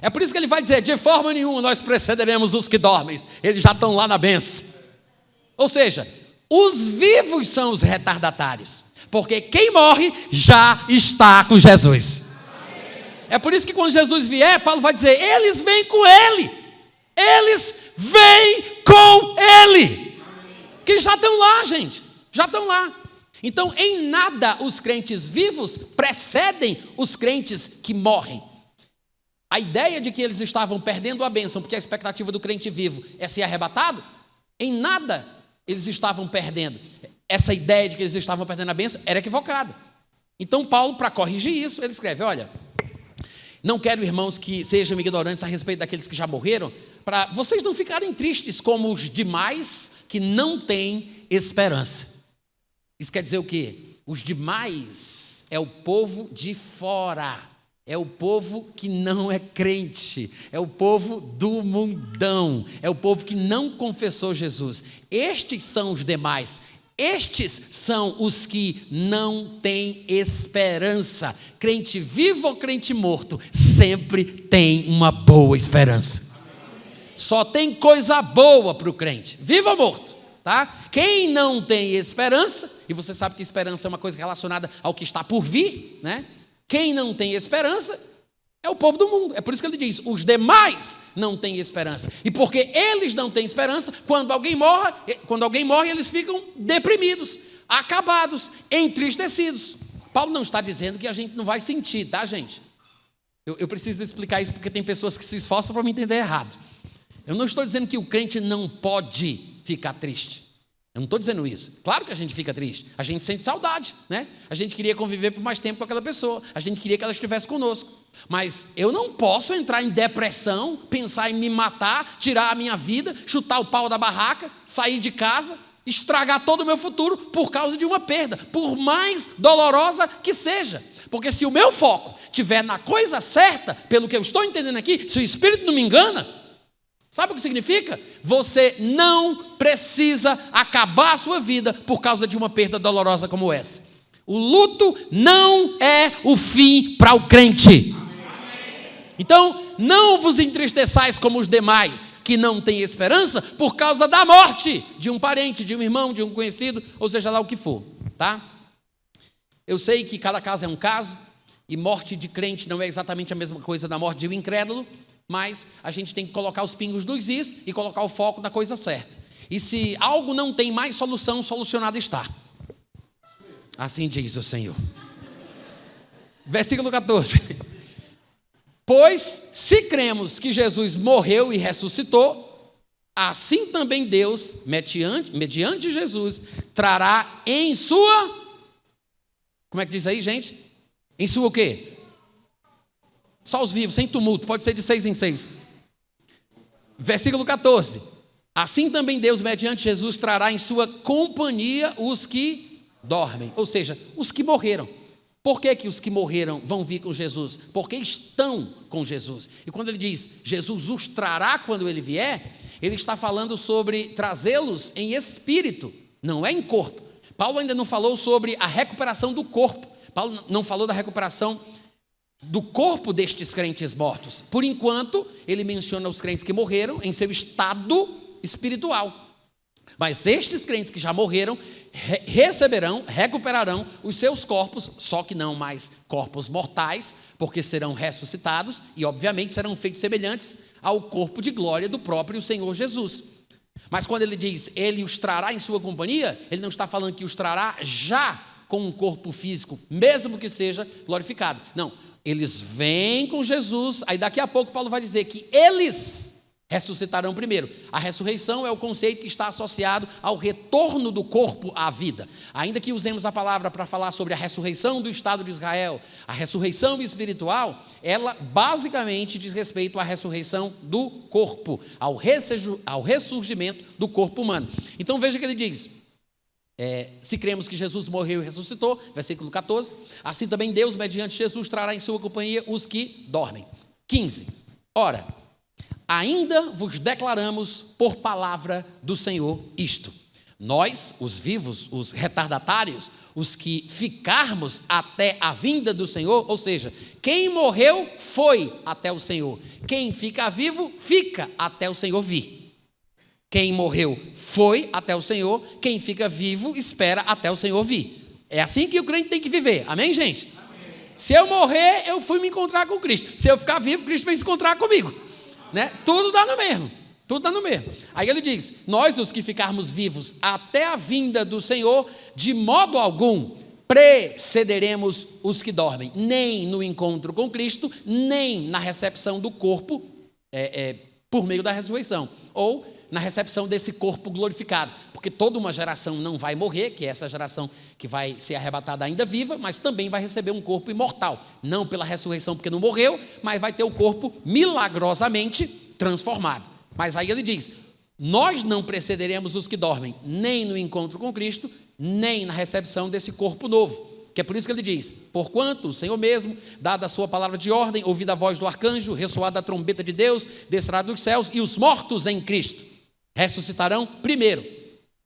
É por isso que ele vai dizer, de forma nenhuma nós precederemos os que dormem. Eles já estão lá na bênção. Ou seja, os vivos são os retardatários. Porque quem morre já está com Jesus. É por isso que quando Jesus vier, Paulo vai dizer, eles vêm com Ele. Eles vêm com Ele. Que já estão lá, gente. Já estão lá. Então, em nada os crentes vivos precedem os crentes que morrem. A ideia de que eles estavam perdendo a bênção, porque a expectativa do crente vivo é ser arrebatado, em nada eles estavam perdendo. Essa ideia de que eles estavam perdendo a bênção era equivocada. Então Paulo, para corrigir isso, ele escreve: olha, não quero, irmãos, que sejam ignorantes a respeito daqueles que já morreram, para vocês não ficarem tristes como os demais que não têm esperança. Isso quer dizer o quê? Os demais é o povo de fora, é o povo que não é crente, é o povo do mundão, é o povo que não confessou Jesus. Estes são os demais. Estes são os que não têm esperança. Crente vivo ou crente morto, sempre tem uma boa esperança. Só tem coisa boa para o crente, vivo ou morto, tá? Quem não tem esperança, e você sabe que esperança é uma coisa relacionada ao que está por vir, né? Quem não tem esperança é o povo do mundo. É por isso que ele diz: os demais não têm esperança. E porque eles não têm esperança, quando alguém morre, eles ficam deprimidos, acabados, entristecidos. Paulo não está dizendo que a gente não vai sentir, tá, gente? Eu preciso explicar isso porque tem pessoas que se esforçam para me entender errado. Eu não estou dizendo que o crente não pode ficar triste. Eu não estou dizendo isso. Claro que a gente fica triste. A gente sente saudade, né? A gente queria conviver por mais tempo com aquela pessoa. A gente queria que ela estivesse conosco. Mas eu não posso entrar em depressão, pensar em me matar, tirar a minha vida, chutar o pau da barraca, sair de casa, estragar todo o meu futuro por causa de uma perda, por mais dolorosa que seja. Porque se o meu foco estiver na coisa certa, pelo que eu estou entendendo aqui, se o Espírito não me engana, sabe o que significa? Você não precisa acabar a sua vida por causa de uma perda dolorosa como essa. O luto não é o fim para o crente. Então, não vos entristeçais como os demais que não têm esperança por causa da morte de um parente, de um irmão, de um conhecido, ou seja lá o que for, tá? Eu sei que cada caso é um caso, e morte de crente não é exatamente a mesma coisa da morte de um incrédulo, mas a gente tem que colocar os pingos nos is e colocar o foco na coisa certa. E se algo não tem mais solução, solucionado está. Assim diz o Senhor. Versículo 14. Pois, se cremos que Jesus morreu e ressuscitou, assim também Deus, mediante Jesus, trará em sua... Como é que diz aí, gente? Em sua o quê? Só os vivos, sem tumulto, pode ser de 6 em 6. Versículo 14. Assim também Deus, mediante Jesus, trará em sua companhia os que dormem, ou seja, os que morreram. Por que os que morreram vão vir com Jesus? Porque estão com Jesus. E quando ele diz, Jesus os trará quando ele vier, ele está falando sobre trazê-los em espírito, não é em corpo. Paulo ainda não falou sobre a recuperação do corpo. Paulo não falou da recuperação do corpo destes crentes mortos. Por enquanto, ele menciona os crentes que morreram em seu estado espiritual. Mas estes crentes que já morreram recuperarão os seus corpos, só que não mais corpos mortais, porque serão ressuscitados e obviamente serão feitos semelhantes ao corpo de glória do próprio Senhor Jesus. Mas quando ele diz, ele os trará em sua companhia, ele não está falando que os trará já com um corpo físico, mesmo que seja glorificado. Não, eles vêm com Jesus, aí daqui a pouco Paulo vai dizer que eles ressuscitarão primeiro. A ressurreição é o conceito que está associado ao retorno do corpo à vida. Ainda que usemos a palavra para falar sobre a ressurreição do Estado de Israel, a ressurreição espiritual, ela basicamente diz respeito à ressurreição do corpo, ao ressurgimento do corpo humano. Então veja que ele diz, se cremos que Jesus morreu e ressuscitou, versículo 14, assim também Deus, mediante Jesus, trará em sua companhia os que dormem. 15. Ora, ainda vos declaramos por palavra do Senhor isto. Nós, os vivos, os retardatários, os que ficarmos até a vinda do Senhor, ou seja, quem morreu foi até o Senhor. Quem fica vivo, fica até o Senhor vir. Quem morreu foi até o Senhor, quem fica vivo espera até o Senhor vir. É assim que o crente tem que viver, amém, gente? Amém. Se eu morrer, eu fui me encontrar com Cristo. Se eu ficar vivo, Cristo vai se encontrar comigo. Né? Tudo dá no mesmo, tudo dá no mesmo. Aí ele diz, nós os que ficarmos vivos até a vinda do Senhor, de modo algum precederemos os que dormem, nem no encontro com Cristo, nem na recepção do corpo por meio da ressurreição, ou na recepção desse corpo glorificado, porque toda uma geração não vai morrer, que é essa geração que vai ser arrebatada ainda viva, mas também vai receber um corpo imortal, não pela ressurreição porque não morreu, mas vai ter o corpo milagrosamente transformado. Mas aí ele diz: nós não precederemos os que dormem, nem no encontro com Cristo, nem na recepção desse corpo novo. Que é por isso que ele diz: porquanto o Senhor mesmo, dada a sua palavra de ordem, ouvida a voz do arcanjo, ressoada a trombeta de Deus, descerá dos céus, e os mortos em Cristo ressuscitarão primeiro.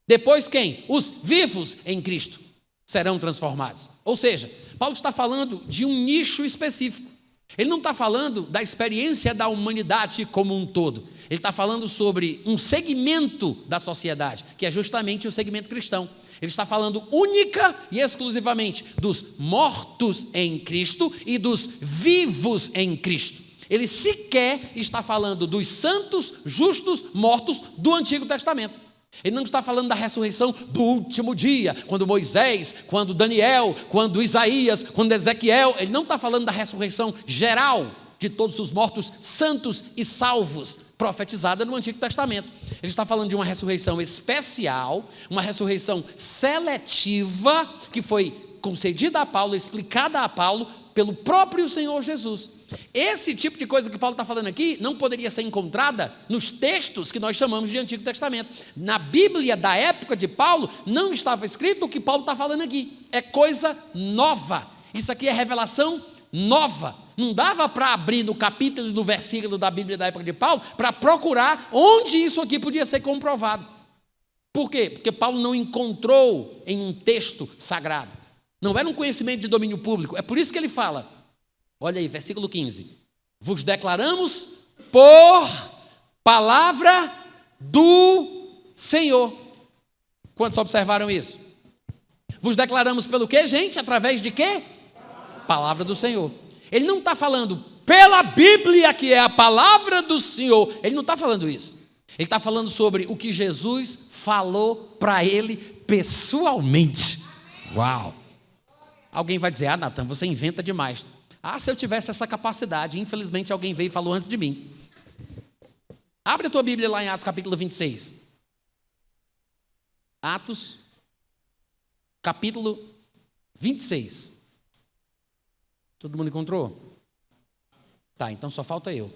Depois quem? Os vivos em Cristo serão transformados. Ou seja, Paulo está falando de um nicho específico. Ele não está falando da experiência da humanidade como um todo. Ele está falando sobre um segmento da sociedade, que é justamente o segmento cristão. Ele está falando única e exclusivamente dos mortos em Cristo e dos vivos em Cristo. Ele sequer está falando dos santos, justos, mortos do Antigo Testamento. Ele não está falando da ressurreição do último dia, quando Moisés, quando Daniel, quando Isaías, quando Ezequiel. Ele não está falando da ressurreição geral de todos os mortos santos e salvos, profetizada no Antigo Testamento. Ele está falando de uma ressurreição especial, uma ressurreição seletiva, que foi concedida a Paulo, explicada a Paulo pelo próprio Senhor Jesus. Esse tipo de coisa que Paulo está falando aqui não poderia ser encontrada nos textos que nós chamamos de Antigo Testamento. Na Bíblia da época de Paulo não estava escrito o que Paulo está falando aqui. É coisa nova. Isso aqui é revelação nova. Não dava para abrir no capítulo e no versículo da Bíblia da época de Paulo para procurar onde isso aqui podia ser comprovado. Por quê? Porque Paulo não encontrou em um texto sagrado. Não era um conhecimento de domínio público. É por isso que ele fala, olha aí, versículo 15: vos declaramos por palavra do Senhor. Quantos observaram isso? Vos declaramos pelo quê, gente? Através de quê? Palavra do Senhor. Ele não está falando pela Bíblia, que é a palavra do Senhor. Ele não está falando isso. Ele está falando sobre o que Jesus falou para ele pessoalmente. Uau! Alguém vai dizer: ah, Natan, você inventa demais. Ah, se eu tivesse essa capacidade. Infelizmente alguém veio e falou antes de mim. Abre a tua Bíblia lá em Atos capítulo 26. Atos capítulo 26. Todo mundo encontrou? Tá, então só falta eu.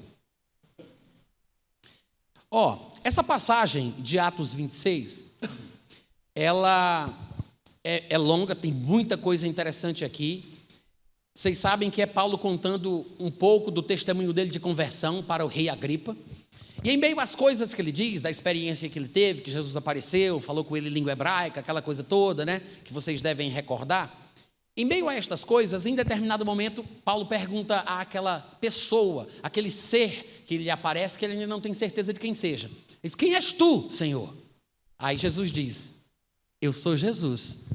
Essa passagem de Atos 26, ela é longa, tem muita coisa interessante aqui. Vocês sabem que é Paulo contando um pouco do testemunho dele de conversão para o rei Agripa. E em meio às coisas que ele diz, da experiência que ele teve, que Jesus apareceu, falou com ele em língua hebraica, aquela coisa toda, né, que vocês devem recordar. Em meio a estas coisas, em determinado momento, Paulo pergunta àquela pessoa, aquele ser que lhe aparece, que ele ainda não tem certeza de quem seja. Ele diz: quem és tu, Senhor? Aí Jesus diz: eu sou Jesus,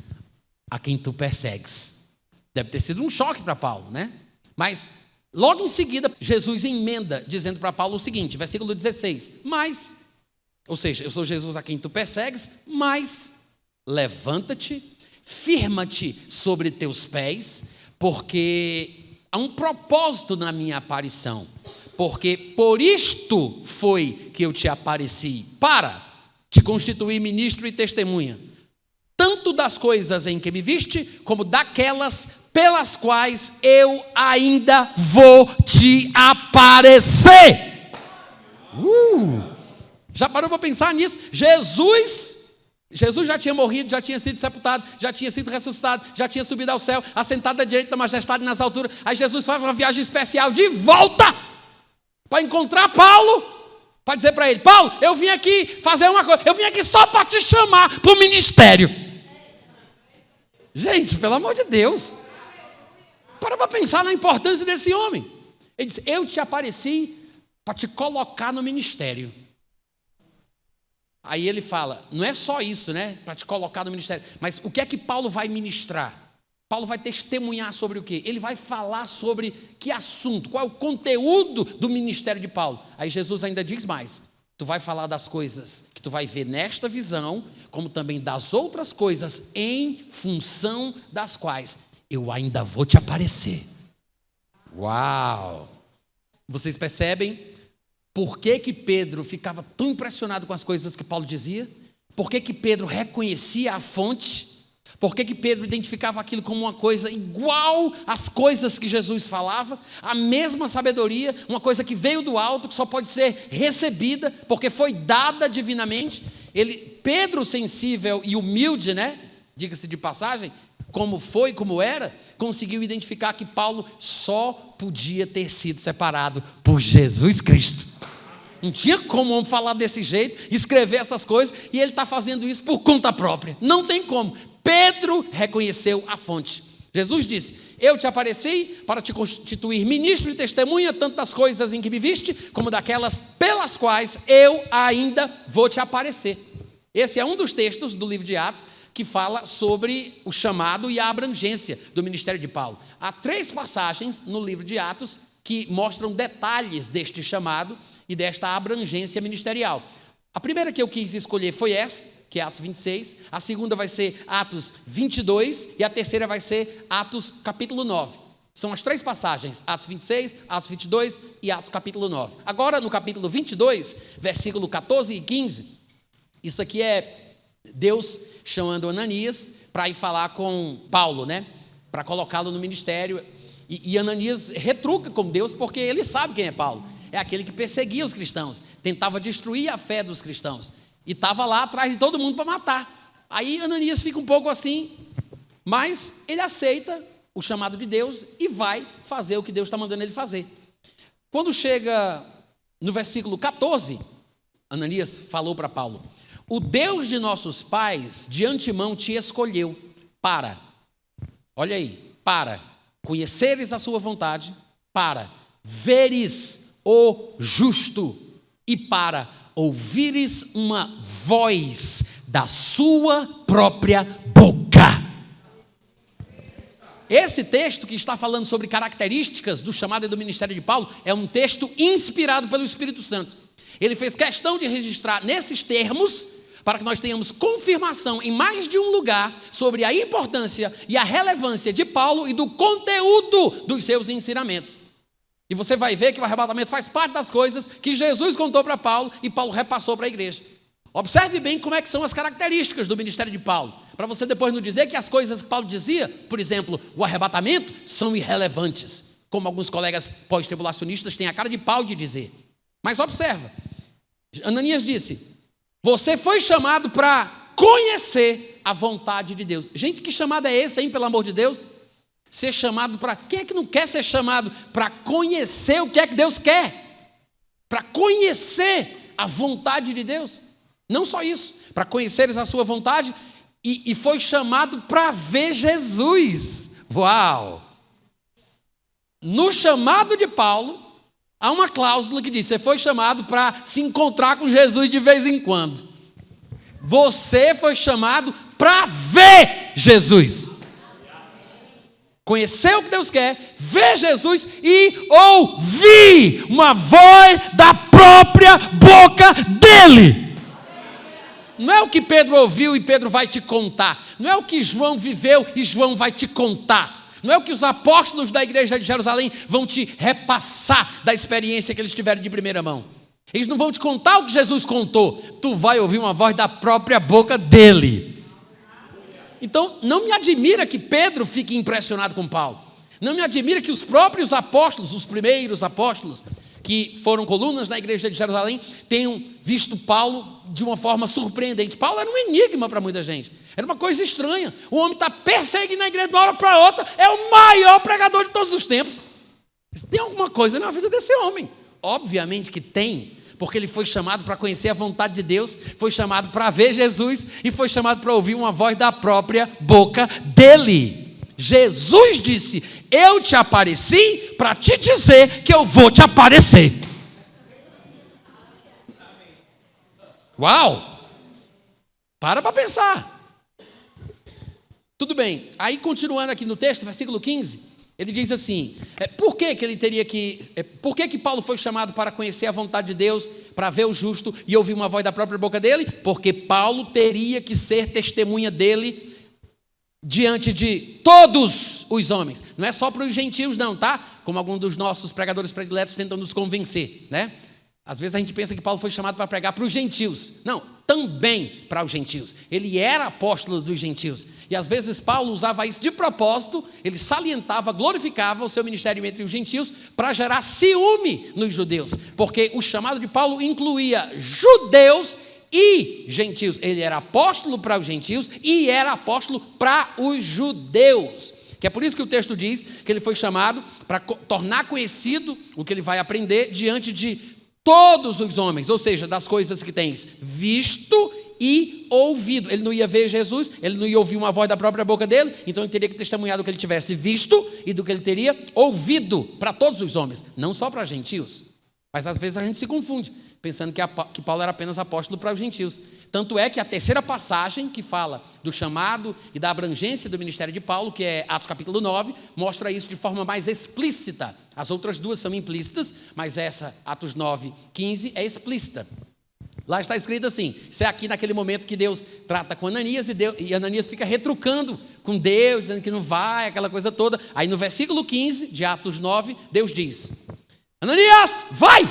a quem tu persegues. Deve ter sido um choque para Paulo, né? Mas logo em seguida, Jesus emenda, dizendo para Paulo o seguinte, versículo 16: mas, ou seja, eu sou Jesus a quem tu persegues, mas levanta-te, firma-te sobre teus pés, porque há um propósito na minha aparição, porque por isto foi que eu te apareci, para te constituir ministro e testemunha, tanto das coisas em que me viste, como daquelas pelas quais eu ainda vou te aparecer. Já parou para pensar nisso? Jesus já tinha morrido, já tinha sido sepultado, já tinha sido ressuscitado, já tinha subido ao céu, assentado à direita da majestade nas alturas. Aí Jesus faz uma viagem especial de volta para encontrar Paulo, para dizer para ele: Paulo, eu vim aqui fazer uma coisa, eu vim aqui só para te chamar para o ministério. Gente, pelo amor de Deus, para pensar na importância desse homem. Ele diz: eu te apareci para te colocar no ministério. Aí ele fala, não é só isso, né? Para te colocar no ministério. Mas o que é que Paulo vai ministrar? Paulo vai testemunhar sobre o quê? Ele vai falar sobre que assunto, qual é o conteúdo do ministério de Paulo. Aí Jesus ainda diz mais: tu vai falar das coisas que tu vai ver nesta visão, como também das outras coisas em função das quais eu ainda vou te aparecer. Uau! Vocês percebem por que que Pedro ficava tão impressionado com as coisas que Paulo dizia? Por que que Pedro reconhecia a fonte? Por que que Pedro identificava aquilo como uma coisa igual às coisas que Jesus falava? A mesma sabedoria, uma coisa que veio do alto, que só pode ser recebida, porque foi dada divinamente. Pedro sensível e humilde, né? Diga-se de passagem, como foi, como era, conseguiu identificar que Paulo só podia ter sido separado por Jesus Cristo. Não tinha como um homem falar desse jeito, escrever essas coisas, e ele está fazendo isso por conta própria. Não tem como. Pedro reconheceu a fonte. Jesus disse: eu te apareci para te constituir ministro e testemunha, tanto das coisas em que me viste, como daquelas pelas quais eu ainda vou te aparecer. Esse é um dos textos do livro de Atos que fala sobre o chamado e a abrangência do ministério de Paulo. Há 3 passagens no livro de Atos que mostram detalhes deste chamado e desta abrangência ministerial. A primeira que eu quis escolher foi essa, que é Atos 26, a segunda vai ser Atos 22 e a terceira vai ser Atos capítulo 9. São as 3 passagens, Atos 26, Atos 22 e Atos capítulo 9. Agora no capítulo 22, versículo 14 e 15, isso aqui é Deus chamando Ananias para ir falar com Paulo, né? Para colocá-lo no ministério. E Ananias retruca com Deus porque ele sabe quem é Paulo. É aquele que perseguia os cristãos, tentava destruir a fé dos cristãos e estava lá atrás de todo mundo para matar. Aí Ananias fica um pouco assim, mas ele aceita o chamado de Deus e vai fazer o que Deus está mandando ele fazer. Quando chega no versículo 14, Ananias falou para Paulo: o Deus de nossos pais de antemão te escolheu para, olha aí, para conheceres a sua vontade, para veres o justo e para ouvires uma voz da sua própria boca. Esse texto que está falando sobre características do chamado e do ministério de Paulo é um texto inspirado pelo Espírito Santo. Ele fez questão de registrar nesses termos para que nós tenhamos confirmação em mais de um lugar sobre a importância e a relevância de Paulo e do conteúdo dos seus ensinamentos. E você vai ver que o arrebatamento faz parte das coisas que Jesus contou para Paulo e Paulo repassou para a igreja. Observe bem como é que são as características do ministério de Paulo, para você depois não dizer que as coisas que Paulo dizia, por exemplo, o arrebatamento, são irrelevantes, como alguns colegas pós-tribulacionistas têm a cara de pau de dizer. Mas observa, Ananias disse: você foi chamado para conhecer a vontade de Deus. Gente, que chamada é essa, hein, pelo amor de Deus? Ser chamado para... Quem é que não quer ser chamado para conhecer o que é que Deus quer? Para conhecer a vontade de Deus. Não só isso, para conheceres a sua vontade, e foi chamado para ver Jesus. Uau! No chamado de Paulo, há uma cláusula que diz: você foi chamado para se encontrar com Jesus de vez em quando. Você foi chamado para ver Jesus. Conhecer o que Deus quer, ver Jesus e ouvir uma voz da própria boca dele. Não é o que Pedro ouviu e Pedro vai te contar. Não é o que João viveu e João vai te contar. Não é o que os apóstolos da igreja de Jerusalém vão te repassar da experiência que eles tiveram de primeira mão. Eles não vão te contar o que Jesus contou. Tu vai ouvir uma voz da própria boca dele. Então, não me admira que Pedro fique impressionado com Paulo. Não me admira que os próprios apóstolos, os primeiros apóstolos, que foram colunas na igreja de Jerusalém, tenham visto Paulo de uma forma surpreendente. Paulo era um enigma para muita gente. Era uma coisa estranha. O homem está perseguindo a igreja de uma hora para outra. É o maior pregador de todos os tempos. Tem alguma coisa na vida desse homem. Obviamente que tem. Porque ele foi chamado para conhecer a vontade de Deus, foi chamado para ver Jesus e foi chamado para ouvir uma voz da própria boca dele. Jesus disse: eu te apareci para te dizer que eu vou te aparecer. Uau! Para pensar. Tudo bem, aí continuando aqui no texto, versículo 15, ele diz assim: por que Paulo foi chamado para conhecer a vontade de Deus, para ver o justo e ouvir uma voz da própria boca dele? Porque Paulo teria que ser testemunha dele diante de todos os homens. Não é só para os gentios não, tá? Como alguns dos nossos pregadores prediletos tentam nos convencer, né? Às vezes a gente pensa que Paulo foi chamado para pregar para os gentios. Não, também para os gentios. Ele era apóstolo dos gentios. E às vezes Paulo usava isso de propósito, ele salientava, glorificava o seu ministério entre os gentios para gerar ciúme nos judeus. Porque o chamado de Paulo incluía judeus e gentios. Ele era apóstolo para os gentios e era apóstolo para os judeus. Que é por isso que o texto diz que ele foi chamado para tornar conhecido o que ele vai aprender diante de todos os homens, ou seja, das coisas que tens visto e ouvido. Ele não ia ver Jesus, ele não ia ouvir uma voz da própria boca dele, então ele teria que testemunhar do que ele tivesse visto e do que ele teria ouvido para todos os homens, não só para gentios. Mas às vezes a gente se confunde, pensando que Paulo era apenas apóstolo para os gentios. Tanto é que a terceira passagem que fala do chamado e da abrangência do ministério de Paulo, que é Atos capítulo 9, mostra isso de forma mais explícita. As outras duas são implícitas, mas essa, Atos 9, 15, é explícita. Lá está escrito assim, isso é aqui naquele momento que Deus trata com Ananias e Ananias fica retrucando com Deus, dizendo que não vai, aquela coisa toda. Aí no versículo 15 de Atos 9, Deus diz: Ananias, vai,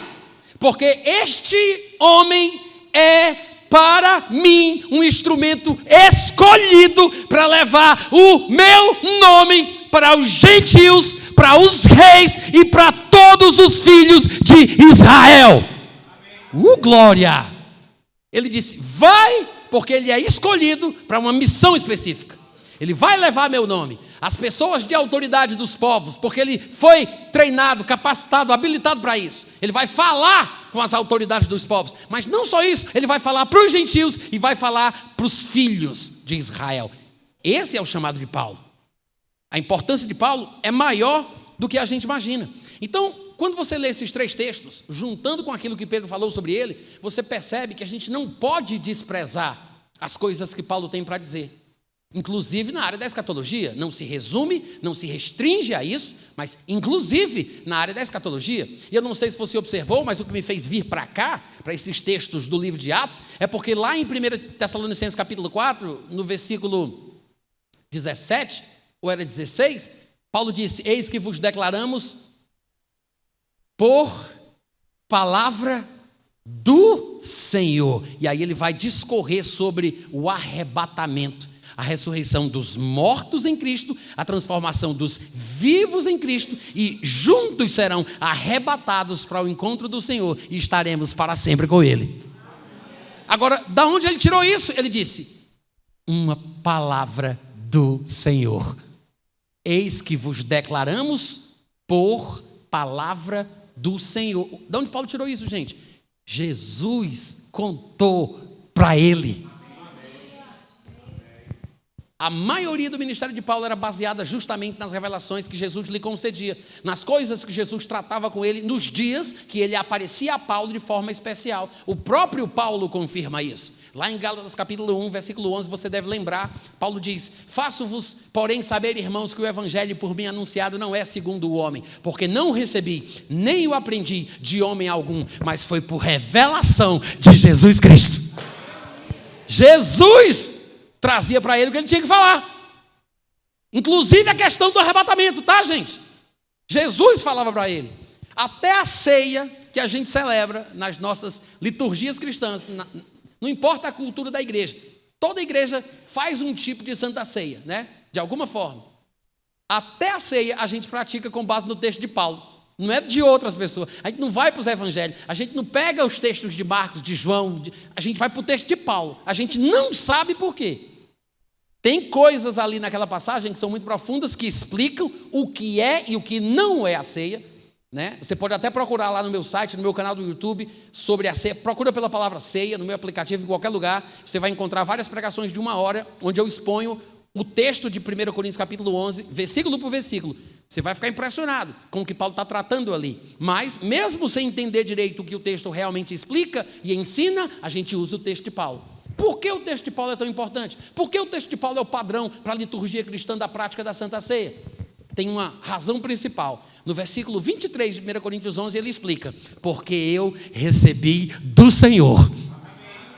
porque este homem é para mim um instrumento escolhido para levar o meu nome para os gentios, para os reis e para todos os filhos de Israel. Glória! Ele disse, vai, porque ele é escolhido para uma missão específica. Ele vai levar meu nome. As pessoas de autoridade dos povos, porque ele foi treinado, capacitado, habilitado para isso. Ele vai falar com as autoridades dos povos. Mas não só isso, ele vai falar para os gentios e vai falar para os filhos de Israel. Esse é o chamado de Paulo. A importância de Paulo é maior do que a gente imagina. Então, quando você lê esses três textos, juntando com aquilo que Pedro falou sobre ele, você percebe que a gente não pode desprezar as coisas que Paulo tem para dizer. Inclusive na área da escatologia, não se resume, não se restringe a isso, mas inclusive na área da escatologia. E eu não sei se você observou, mas o que me fez vir para cá, para esses textos do livro de Atos, é porque lá em 1 Tessalonicenses capítulo 4, no versículo 17, ou era 16, Paulo disse, eis que vos declaramos por palavra do Senhor. E aí ele vai discorrer sobre o arrebatamento. A ressurreição dos mortos em Cristo, a transformação dos vivos em Cristo, e juntos serão arrebatados para o encontro do Senhor e estaremos para sempre com Ele. Agora, da onde ele tirou isso? Ele disse, uma palavra do Senhor. Eis que vos declaramos por palavra do Senhor. De onde Paulo tirou isso, gente? Jesus contou para ele. A maioria do ministério de Paulo era baseada justamente nas revelações que Jesus lhe concedia, nas coisas que Jesus tratava com ele, nos dias que ele aparecia a Paulo de forma especial. O próprio Paulo confirma isso. Lá em Gálatas capítulo 1, versículo 11, você deve lembrar, Paulo diz, faço-vos, porém, saber, irmãos, que o evangelho por mim anunciado não é segundo o homem, porque não recebi, nem o aprendi de homem algum, mas foi por revelação de Jesus Cristo. Jesus trazia para ele o que ele tinha que falar. Inclusive a questão do arrebatamento, tá, gente? Jesus falava para ele. Até a ceia que a gente celebra nas nossas liturgias cristãs, não importa a cultura da igreja, toda igreja faz um tipo de santa ceia, né? De alguma forma. Até a ceia a gente pratica com base no texto de Paulo. Não é de outras pessoas. A gente não vai para os evangelhos. A gente não pega os textos de Marcos, de João. A gente vai para o texto de Paulo. A gente não sabe por quê. Tem coisas ali naquela passagem que são muito profundas, que explicam o que é e o que não é a ceia, né? Você pode até procurar lá no meu site, no meu canal do YouTube, sobre a ceia. Procura pela palavra ceia, no meu aplicativo, em qualquer lugar. Você vai encontrar várias pregações de 1 hora, onde eu exponho o texto de 1 Coríntios capítulo 11, versículo por versículo. Você vai ficar impressionado com o que Paulo está tratando ali. Mas, mesmo sem entender direito o que o texto realmente explica e ensina, a gente usa o texto de Paulo. Por que o texto de Paulo é tão importante? Por que o texto de Paulo é o padrão para a liturgia cristã da prática da Santa Ceia? Tem uma razão principal. No versículo 23 de 1 Coríntios 11, ele explica, porque eu recebi do Senhor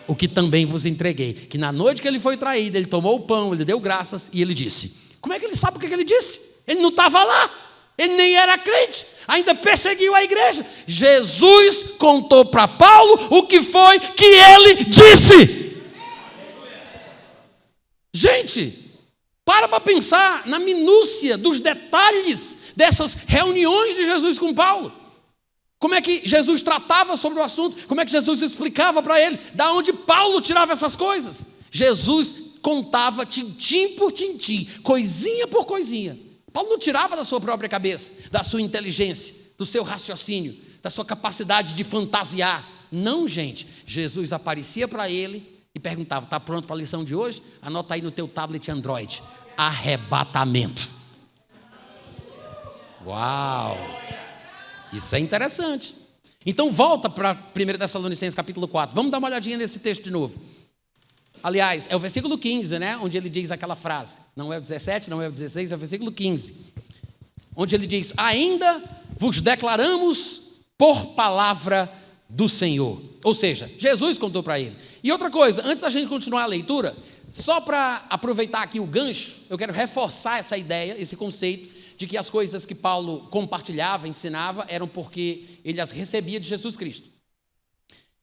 o que também vos entreguei, que na noite que ele foi traído, ele tomou o pão, ele deu graças e ele disse. Como é que ele sabe o que ele disse? Ele não estava lá, ele nem era crente, ainda perseguiu a igreja. Jesus contou para Paulo o que foi que ele disse. Gente, para pensar na minúcia dos detalhes dessas reuniões de Jesus com Paulo. Como é que Jesus tratava sobre o assunto? Como é que Jesus explicava para ele? Da onde Paulo tirava essas coisas? Jesus contava tintim por tintim, coisinha por coisinha. Paulo não tirava da sua própria cabeça, da sua inteligência, do seu raciocínio, da sua capacidade de fantasiar. Não, gente. Jesus aparecia para ele e perguntava: está pronto para a lição de hoje? Anota aí no teu tablet Android: arrebatamento. Uau! Isso é interessante. Então volta para 1 Tessalonicenses capítulo 4. Vamos dar uma olhadinha nesse texto de novo. Aliás, é o versículo 15, né? Onde ele diz aquela frase. Não é o 17, não é o 16, é o versículo 15. Onde ele diz: ainda vos declaramos por palavra do Senhor. Ou seja, Jesus contou para ele. E outra coisa, antes da gente continuar a leitura, só para aproveitar aqui o gancho, eu quero reforçar essa ideia, esse conceito de que as coisas que Paulo compartilhava, ensinava, eram porque ele as recebia de Jesus Cristo.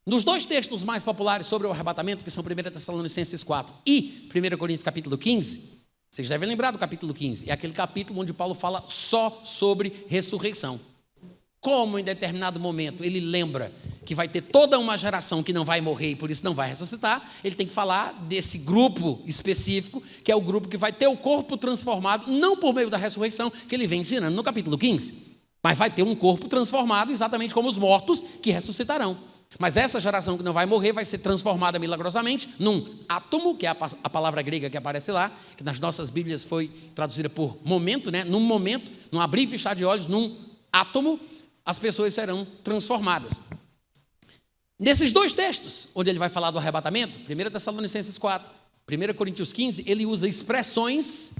Nos dois textos mais populares sobre o arrebatamento, que são 1 Tessalonicenses 4 e 1 Coríntios capítulo 15, vocês devem lembrar do capítulo 15, é aquele capítulo onde Paulo fala só sobre ressurreição. Como em determinado momento ele lembra que vai ter toda uma geração que não vai morrer e por isso não vai ressuscitar, ele tem que falar desse grupo específico, que é o grupo que vai ter o corpo transformado, não por meio da ressurreição, que ele vem ensinando no capítulo 15, mas vai ter um corpo transformado exatamente como os mortos que ressuscitarão. Mas essa geração que não vai morrer vai ser transformada milagrosamente num átomo, que é a palavra grega que aparece lá, que nas nossas Bíblias foi traduzida por momento, né? Num momento, num abrir e fechar de olhos, num átomo, as pessoas serão transformadas. Nesses dois textos, onde ele vai falar do arrebatamento, 1 Tessalonicenses 4, 1 Coríntios 15, ele usa expressões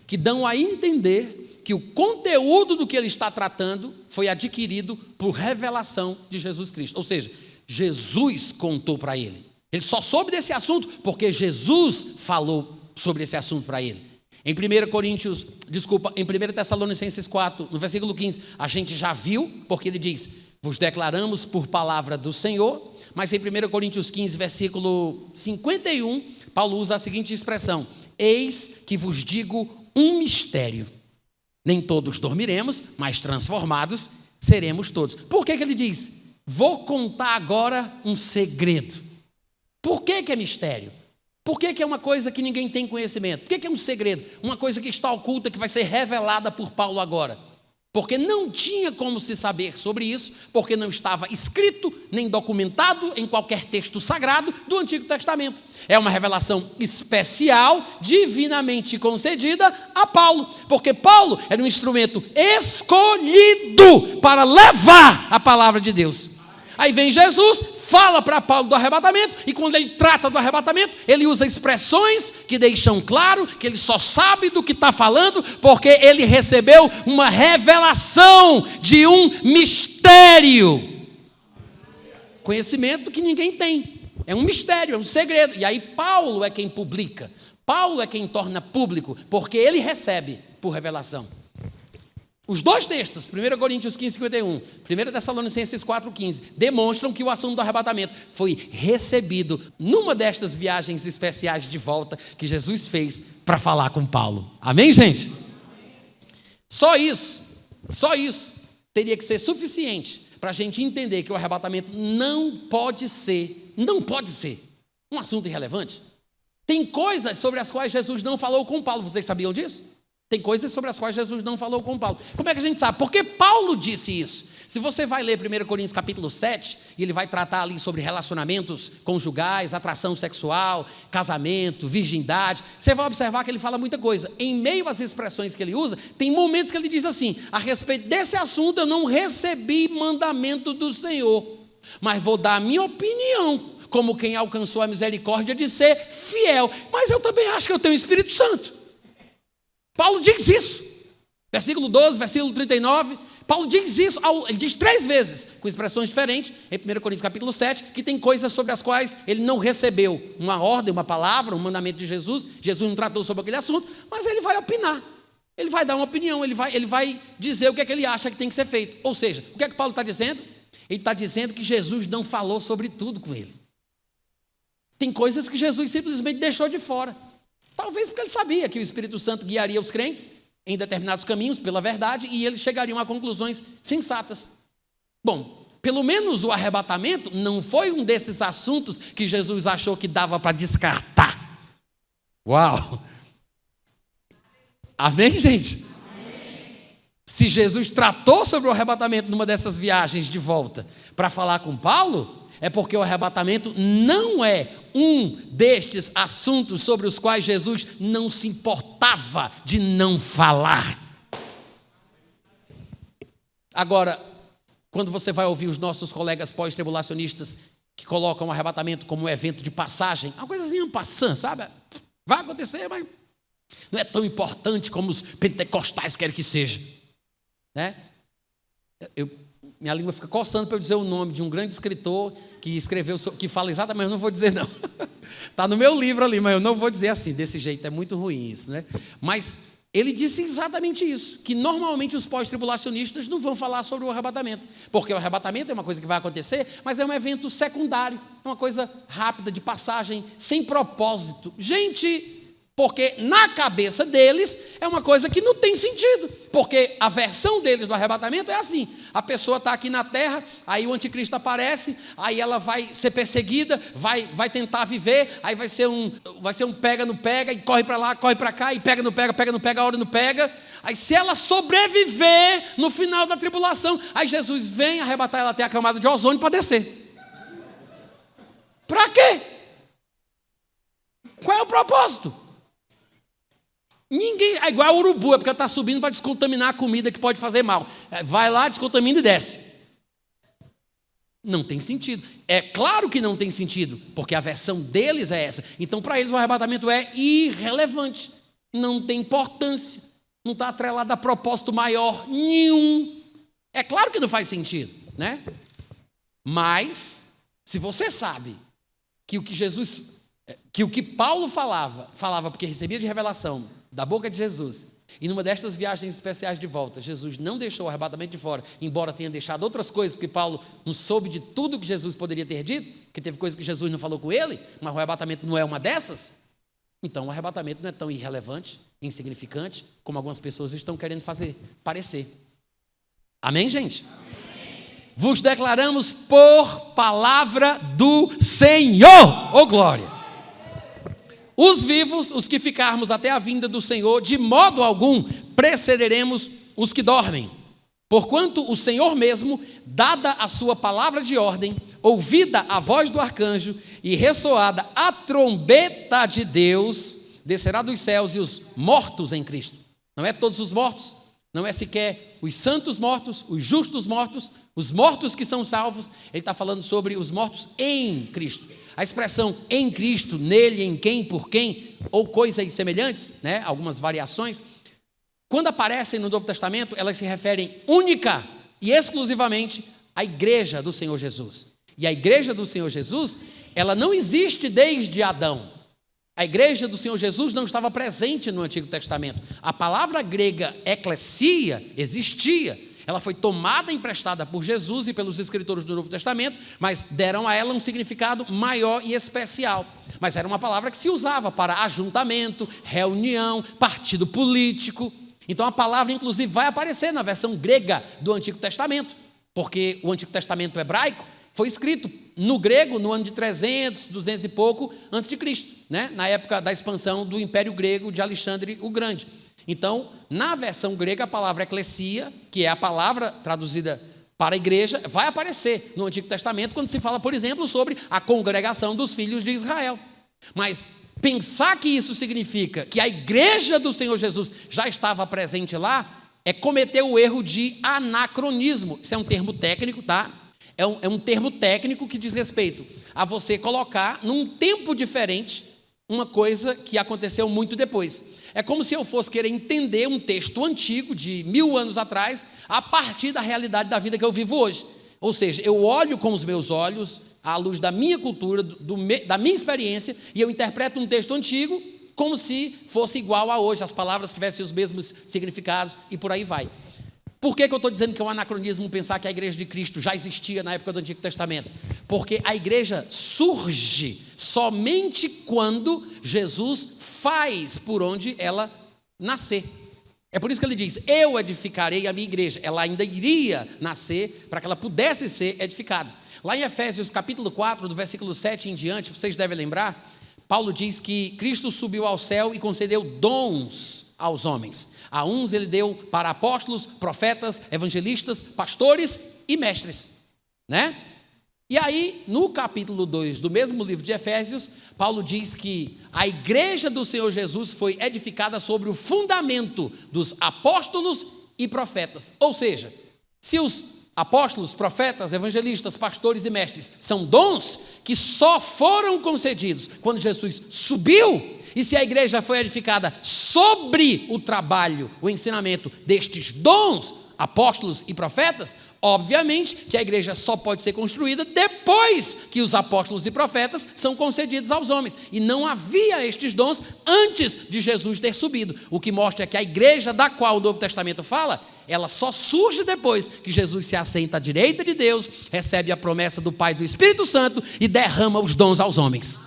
que dão a entender que o conteúdo do que ele está tratando foi adquirido por revelação de Jesus Cristo. Ou seja, Jesus contou para ele. Ele só soube desse assunto porque Jesus falou sobre esse assunto para ele. Em 1 Tessalonicenses 4, no versículo 15, a gente já viu, porque ele diz: vos declaramos por palavra do Senhor. Mas em 1 Coríntios 15, versículo 51, Paulo usa a seguinte expressão: eis que vos digo um mistério. Nem todos dormiremos, mas transformados seremos todos. Por que ele diz: vou contar agora um segredo? Por que é mistério? Por que é uma coisa que ninguém tem conhecimento? Por que é um segredo? Uma coisa que está oculta, que vai ser revelada por Paulo agora. Porque não tinha como se saber sobre isso, porque não estava escrito nem documentado em qualquer texto sagrado do Antigo Testamento. É uma revelação especial, divinamente concedida a Paulo, porque Paulo era um instrumento escolhido para levar a palavra de Deus. Aí vem Jesus, fala para Paulo do arrebatamento, e quando ele trata do arrebatamento, ele usa expressões que deixam claro que ele só sabe do que está falando, porque ele recebeu uma revelação de um mistério. Conhecimento que ninguém tem. É um mistério, é um segredo. E aí Paulo é quem publica. Paulo é quem torna público, porque ele recebe por revelação. Os dois textos, 1 Coríntios 15, 51, 1 Tessalonicenses 4, 15, demonstram que o assunto do arrebatamento foi recebido numa destas viagens especiais de volta que Jesus fez para falar com Paulo. Amém, gente? Só isso teria que ser suficiente para a gente entender que o arrebatamento não pode ser um assunto irrelevante. Tem coisas sobre as quais Jesus não falou com Paulo, vocês sabiam disso? Tem coisas sobre as quais Jesus não falou com Paulo. Como é que a gente sabe? Porque Paulo disse isso. Se você vai ler 1 Coríntios capítulo 7, e ele vai tratar ali sobre relacionamentos conjugais, atração sexual, casamento, virgindade, você vai observar que ele fala muita coisa. Em meio às expressões que ele usa, tem momentos que ele diz assim: a respeito desse assunto eu não recebi mandamento do Senhor, mas vou dar a minha opinião, como quem alcançou a misericórdia de ser fiel. Mas eu também acho que eu tenho o Espírito Santo. Paulo diz isso, versículo 12, versículo 39, Paulo diz isso, ele diz 3 vezes, com expressões diferentes, em 1 Coríntios capítulo 7, que tem coisas sobre as quais ele não recebeu uma ordem, uma palavra, um mandamento de Jesus, Jesus não tratou sobre aquele assunto, mas ele vai opinar. Ele vai dar uma opinião, ele vai dizer o que é que ele acha que tem que ser feito. Ou seja, o que é que Paulo está dizendo? Ele está dizendo que Jesus não falou sobre tudo com ele. Tem coisas que Jesus simplesmente deixou de fora. Talvez porque ele sabia que o Espírito Santo guiaria os crentes em determinados caminhos pela verdade e eles chegariam a conclusões sensatas. Bom, pelo menos o arrebatamento não foi um desses assuntos que Jesus achou que dava para descartar. Uau! Amém, gente? Amém. Se Jesus tratou sobre o arrebatamento numa dessas viagens de volta para falar com Paulo, é porque o arrebatamento não é um destes assuntos sobre os quais Jesus não se importava de não falar. Agora, quando você vai ouvir os nossos colegas pós-tribulacionistas que colocam o arrebatamento como um evento de passagem, uma coisazinha passando, sabe? Vai acontecer, mas não é tão importante como os pentecostais querem que seja, né? Minha língua fica coçando para eu dizer o nome de um grande escritor que escreveu, que fala exatamente, eu não vou dizer não. Está no meu livro ali, mas eu não vou dizer assim, desse jeito, é muito ruim isso, né? Mas ele disse exatamente isso, que normalmente os pós-tribulacionistas não vão falar sobre o arrebatamento, porque o arrebatamento é uma coisa que vai acontecer, mas é um evento secundário, é uma coisa rápida, de passagem, sem propósito. Gente, porque na cabeça deles é uma coisa que não tem sentido, porque a versão deles do arrebatamento é assim: a pessoa está aqui na terra, aí o anticristo aparece, aí ela vai ser perseguida, vai tentar viver, aí vai ser um pega no pega, e corre para lá, corre para cá, e pega no pega, a hora não pega. Aí se ela sobreviver no final da tribulação, aí Jesus vem arrebatar ela até a camada de ozônio para descer. Para quê? Qual é o propósito? Ninguém, é igual a urubu, é porque ela está subindo para descontaminar a comida que pode fazer mal. Vai lá, descontamina e desce. Não tem sentido. É claro que não tem sentido, porque a versão deles é essa. Então, para eles, o arrebatamento é irrelevante. Não tem importância. Não está atrelado a propósito maior nenhum. É claro que não faz sentido, né? Mas, se você sabe que o que Paulo falava porque recebia de revelação da boca de Jesus, e numa destas viagens especiais de volta, Jesus não deixou o arrebatamento de fora, embora tenha deixado outras coisas, porque Paulo não soube de tudo que Jesus poderia ter dito, que teve coisas que Jesus não falou com ele, mas o arrebatamento não é uma dessas. Então o arrebatamento não é tão irrelevante, insignificante, como algumas pessoas estão querendo fazer parecer. Amém, gente? Amém. Vos declaramos por palavra do Senhor, ô glória! Os vivos, os que ficarmos até a vinda do Senhor, de modo algum precederemos os que dormem. Porquanto o Senhor mesmo, dada a sua palavra de ordem, ouvida a voz do arcanjo e ressoada a trombeta de Deus, descerá dos céus e os mortos em Cristo. Não é todos os mortos, não é sequer os santos mortos, os justos mortos, os mortos que são salvos. Ele está falando sobre os mortos em Cristo. A expressão em Cristo, nele, em quem, por quem, ou coisas semelhantes, né? Algumas variações, quando aparecem no Novo Testamento, elas se referem única e exclusivamente à igreja do Senhor Jesus. E a igreja do Senhor Jesus, ela não existe desde Adão. A igreja do Senhor Jesus não estava presente no Antigo Testamento. A palavra grega eklesia existia. Ela foi tomada emprestada por Jesus e pelos escritores do Novo Testamento, mas deram a ela um significado maior e especial. Mas era uma palavra que se usava para ajuntamento, reunião, partido político. Então a palavra, inclusive, vai aparecer na versão grega do Antigo Testamento, porque o Antigo Testamento hebraico foi escrito no grego no ano de 300, 200 e pouco antes de Cristo, né? Na época da expansão do Império Grego de Alexandre o Grande. Então, na versão grega, a palavra eclesia, que é a palavra traduzida para a igreja, vai aparecer no Antigo Testamento quando se fala, por exemplo, sobre a congregação dos filhos de Israel. Mas pensar que isso significa que a igreja do Senhor Jesus já estava presente lá, é cometer o erro de anacronismo. Isso é um termo técnico, tá? É um termo técnico que diz respeito a você colocar num tempo diferente uma coisa que aconteceu muito depois. É como se eu fosse querer entender um texto antigo, de 1000 anos atrás, a partir da realidade da vida que eu vivo hoje. Ou seja, eu olho com os meus olhos, à luz da minha cultura, da minha experiência, e eu interpreto um texto antigo como se fosse igual a hoje, as palavras tivessem os mesmos significados e por aí vai. Por que eu estou dizendo que é um anacronismo pensar que a igreja de Cristo já existia na época do Antigo Testamento? Porque a igreja surge somente quando Jesus faz por onde ela nascer. É por isso que ele diz, eu edificarei a minha igreja. Ela ainda iria nascer para que ela pudesse ser edificada. Lá em Efésios capítulo 4, do versículo 7 em diante, vocês devem lembrar, Paulo diz que Cristo subiu ao céu e concedeu dons aos homens. A uns ele deu para apóstolos, profetas, evangelistas, pastores e mestres, né? E aí, no capítulo 2 do mesmo livro de Efésios, Paulo diz que a igreja do Senhor Jesus foi edificada sobre o fundamento dos apóstolos e profetas. Ou seja, se os apóstolos, profetas, evangelistas, pastores e mestres são dons que só foram concedidos quando Jesus subiu, e se a igreja foi edificada sobre o trabalho, o ensinamento destes dons, apóstolos e profetas, obviamente que a igreja só pode ser construída depois que os apóstolos e profetas são concedidos aos homens. E não havia estes dons antes de Jesus ter subido. O que mostra que a igreja da qual o Novo Testamento fala, ela só surge depois que Jesus se assenta à direita de Deus, recebe a promessa do Pai e do Espírito Santo e derrama os dons aos homens.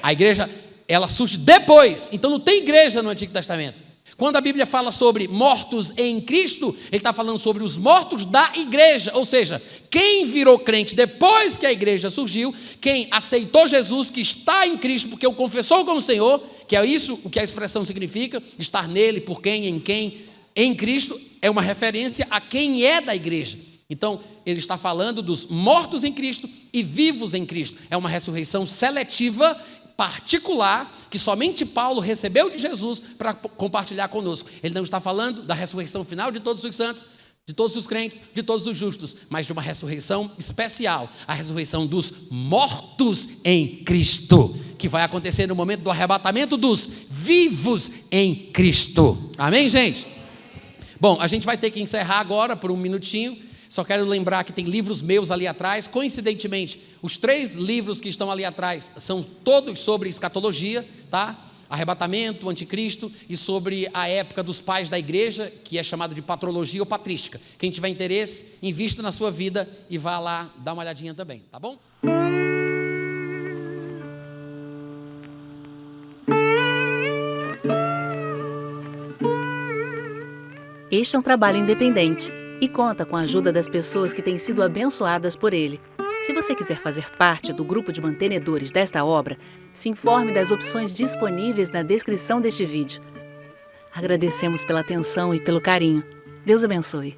A igreja, ela surge depois. Então não tem igreja no Antigo Testamento. Quando a Bíblia fala sobre mortos em Cristo, ele está falando sobre os mortos da igreja, ou seja, quem virou crente depois que a igreja surgiu, quem aceitou Jesus, que está em Cristo, porque o confessou como Senhor, que é isso o que a expressão significa, estar nele, por quem, em Cristo, é uma referência a quem é da igreja. Então, ele está falando dos mortos em Cristo e vivos em Cristo. É uma ressurreição seletiva, particular, que somente Paulo recebeu de Jesus para compartilhar conosco. Ele não está falando da ressurreição final de todos os santos, de todos os crentes, de todos os justos, mas de uma ressurreição especial, a ressurreição dos mortos em Cristo, que vai acontecer no momento do arrebatamento dos vivos em Cristo. Amém, gente? Bom, a gente vai ter que encerrar agora por um minutinho. Só quero lembrar que tem livros meus ali atrás. Coincidentemente, os 3 livros que estão ali atrás são todos sobre escatologia, tá? Arrebatamento, anticristo e sobre a época dos pais da igreja, que é chamada de patrologia ou patrística. Quem tiver interesse, invista na sua vida e vá lá dar uma olhadinha também, tá bom? Este é um trabalho independente e conta com a ajuda das pessoas que têm sido abençoadas por ele. Se você quiser fazer parte do grupo de mantenedores desta obra, se informe das opções disponíveis na descrição deste vídeo. Agradecemos pela atenção e pelo carinho. Deus abençoe.